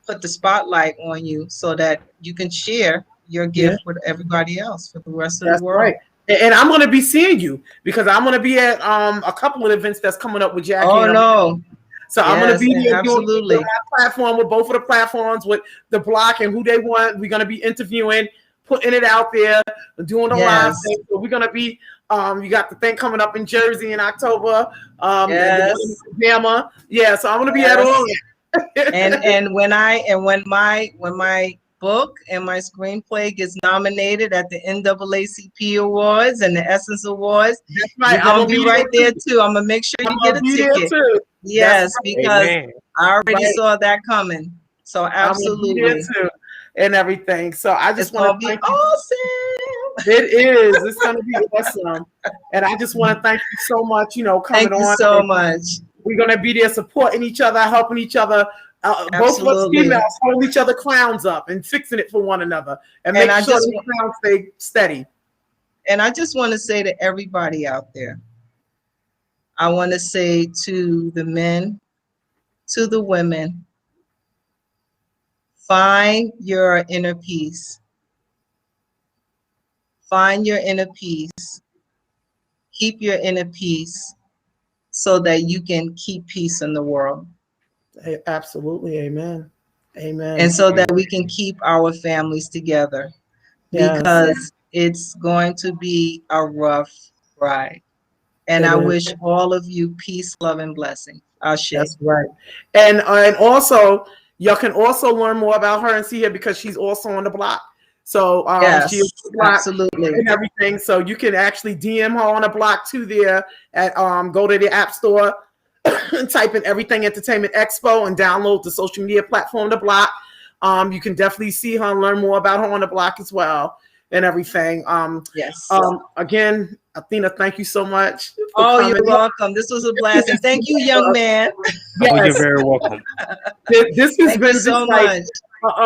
put the spotlight on you so that you can share your gift with everybody else for the rest of the world. Right. And I'm going to be seeing you because I'm going to be at a couple of events that's coming up with Jackie. Oh, no. So I'm going to be there absolutely doing that platform with both of the platforms with the block and who they want. We're going to be interviewing, putting it out there, doing the live thing. So we're going to be, you got the thing coming up in Jersey in October. Alabama. Yeah. So I'm going to be at all. and when my book and my screenplay gets nominated at the NAACP Awards and the Essence Awards, you're gonna be right there too. I'm gonna make sure you get a ticket. Yes, because I already saw that coming. So absolutely, and everything. So I just want to be awesome. It is. It's gonna be awesome, and I just want to thank you so much. Coming on. Thank you so much. We're gonna be there supporting each other, helping each other. Both of us females hold each other crowns up and fixing it for one another and make sure the crowns stay steady. And I just want to say to everybody out there, I want to say to the men, to the women, find your inner peace. Find your inner peace. Keep your inner peace so that you can keep peace in the world. Absolutely. Amen. Amen. And so that we can keep our families together, Yes, because it's going to be a rough ride. And it I is. wish all of you peace, love, and blessing. Ashe. That's right. And also, y'all can also learn more about her and see her because she's also on the block. So she is Yes, on the block absolutely. and everything. So you can actually DM her on the block too there at go to the app store and type in Everything Entertainment Expo and download the social media platform The Block. You can definitely see her and learn more about her on the block as well and everything. Yes. Again, Athena, thank you so much for Oh, coming. you're welcome. This was a blast. And thank you, young man. Oh, you're Yes. very welcome. This has Thank been you so just like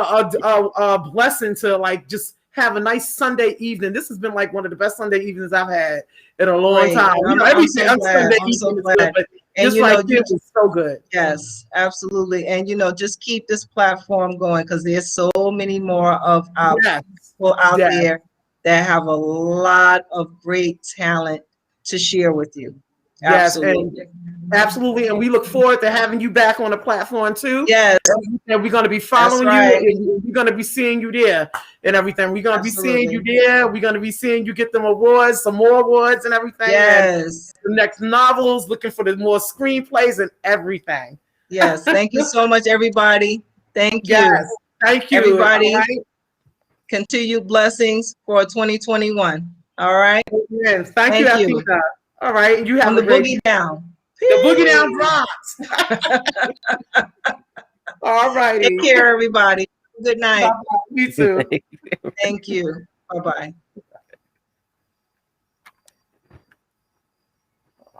much. a blessing to like just have a nice Sunday evening. This has been like one of the best Sunday evenings I've had in a long Great. time. I'm Every so day glad. Sunday I'm so evening is glad. good, but And just you know, like it was so good. Yes, absolutely. And just keep this platform going, because there's so many more of our Yes. people out Yes. there that have a lot of great talent to share with you. Yes, Absolutely. absolutely. And we look forward to having you back on the platform too. Yes, And we're going to be that's following right. you, and we're going to be seeing you there and everything. We're going to be seeing you Absolutely. there. We're going to be seeing you get them awards, some more awards and everything. And Yes, the next novels, looking for the more screenplays and everything. yes. Thank you so much, everybody. Thank Yes, you. thank you. Everybody, All right. continued blessings for 2021. All right. Yes, thank you, Thank you. Athena. All right, and you have From a the great boogie down. the Boogie Down Bronx. All righty. Take care, everybody. Good night. Bye-bye. You too. Thank you. Bye-bye.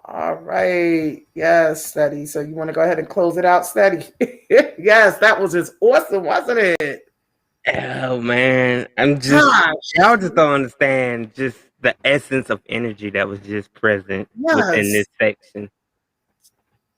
All right. Yes, Steady. So you want to go ahead and close it out, Steady? Yes, that was just awesome, wasn't it? Oh man, y'all just don't understand just the essence of energy that was just present within this section.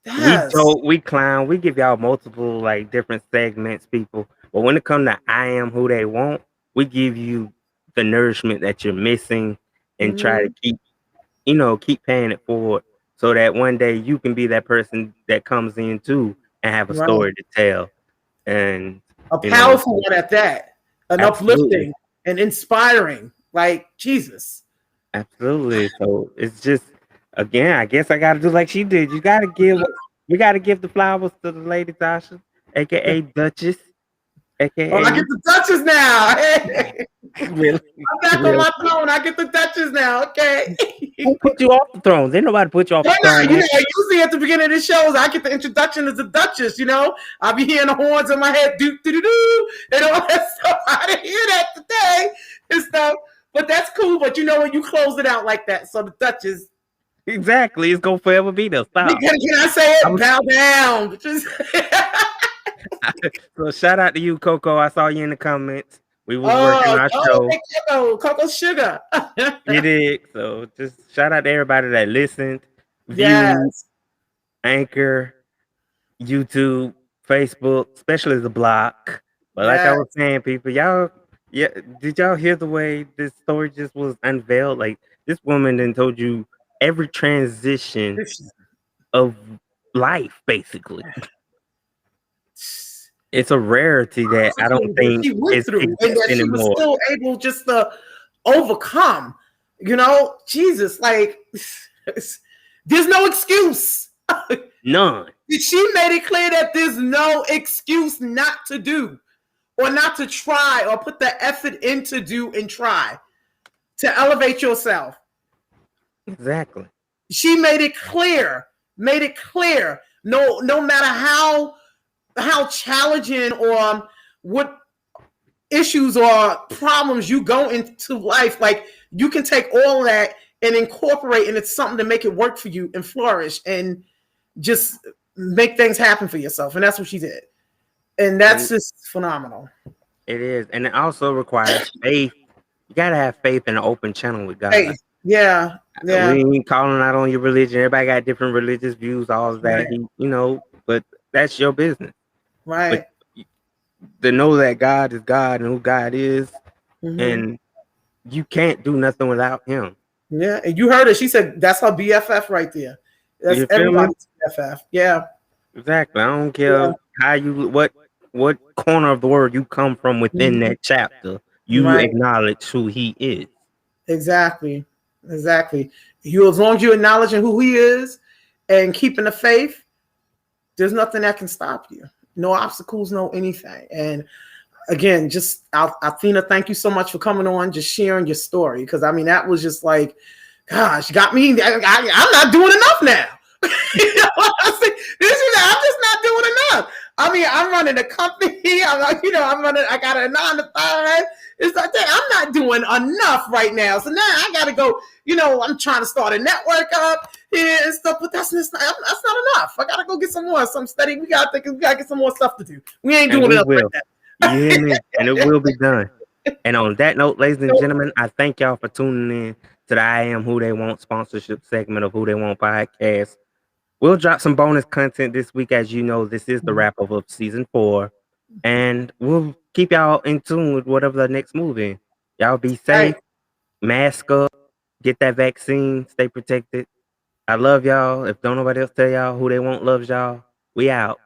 Yes. We clown, we give y'all multiple like different segments, people. But when it comes to I am who they want, we give you the nourishment that you're missing and try to keep paying it forward so that one day you can be that person that comes in too and have a story to tell. And a powerful one at that. An absolutely. Uplifting and inspiring. Like Jesus. Absolutely. So it's just again, I guess I gotta do like she did. We gotta give the flowers to the lady Tasha, aka Duchess, aka I get the Duchess now. Hey. Really? I'm back on my throne. I get the Duchess now. Okay. Who put you off the throne? Ain't nobody put you off the throne. Usually at the beginning of the shows, I get the introduction as the Duchess. I'll be hearing the horns in my head, do do do do, and all that stuff. I didn't hear that today and stuff, but that's cool. But when you close it out like that, so the Duchess. Exactly, it's gonna forever be there. Stop. Can I say it? Bow down. So shout out to you, Coco. I saw you in the comments. We was working our show. Coco Sugar. You did. So just shout out to everybody that listened, viewed, Anchor, YouTube, Facebook, especially the block. But like I was saying, people, did y'all hear the way this story just was unveiled? Like this woman then told you every transition of life, basically. It's a rarity that I don't think she went through, and that she was anymore. still able just to overcome. Jesus, like there's no excuse. None. She made it clear that there's no excuse not to do, or not to try, or put the effort in to do and try to elevate yourself. Exactly. She made it clear. No matter how challenging or what issues or problems you go into life, like you can take all that and incorporate, and it's something to make it work for you and flourish and just make things happen for yourself. And that's what she did. And that's just phenomenal. It is. And it also requires faith. You gotta have faith in an open channel with God. Faith. Yeah. Yeah. We ain't calling out on your religion. Everybody got different religious views, all of that. Right. But that's your business. But Right. to know that God is God and who God is, Hmm. and you can't do nothing without Him. Yeah. And you heard it. She said that's her BFF right there. That's You feel me? everybody's BFF. Yeah. Exactly. I don't Yeah. care how you what corner of the world you come from within Mhm. that chapter. You Right. acknowledge who He is. Exactly. Exactly. You, as long as you're acknowledging who he is and keeping the faith, there's nothing that can stop you. No obstacles, no anything. And again, just Athena, thank you so much for coming on, just sharing your story. Because I mean, that was just like, gosh, got me. I'm not doing enough now. You know what I'm saying? I'm just not doing enough. I mean, I'm running a company. I'm like, I'm running. I got a 9 to 5. It's like that. I'm not doing enough right now. So now I got to go. I'm trying to start a network up here and stuff, but that's not enough. I got to go get some study. We got to get some more stuff to do. We ain't And doing we enough right will. now. You hear me? And it will be done. And on that note, ladies and gentlemen, I thank y'all for tuning in to the I Am Who They Want sponsorship segment of Who They Want podcast. We'll drop some bonus content this week. As you know, this is the wrap up of season 4. And we'll keep y'all in tune with whatever the next move is. Y'all be safe, Right. mask up, get that vaccine, stay protected. I love y'all. If don't nobody else tell y'all Who They Want loves y'all, we out.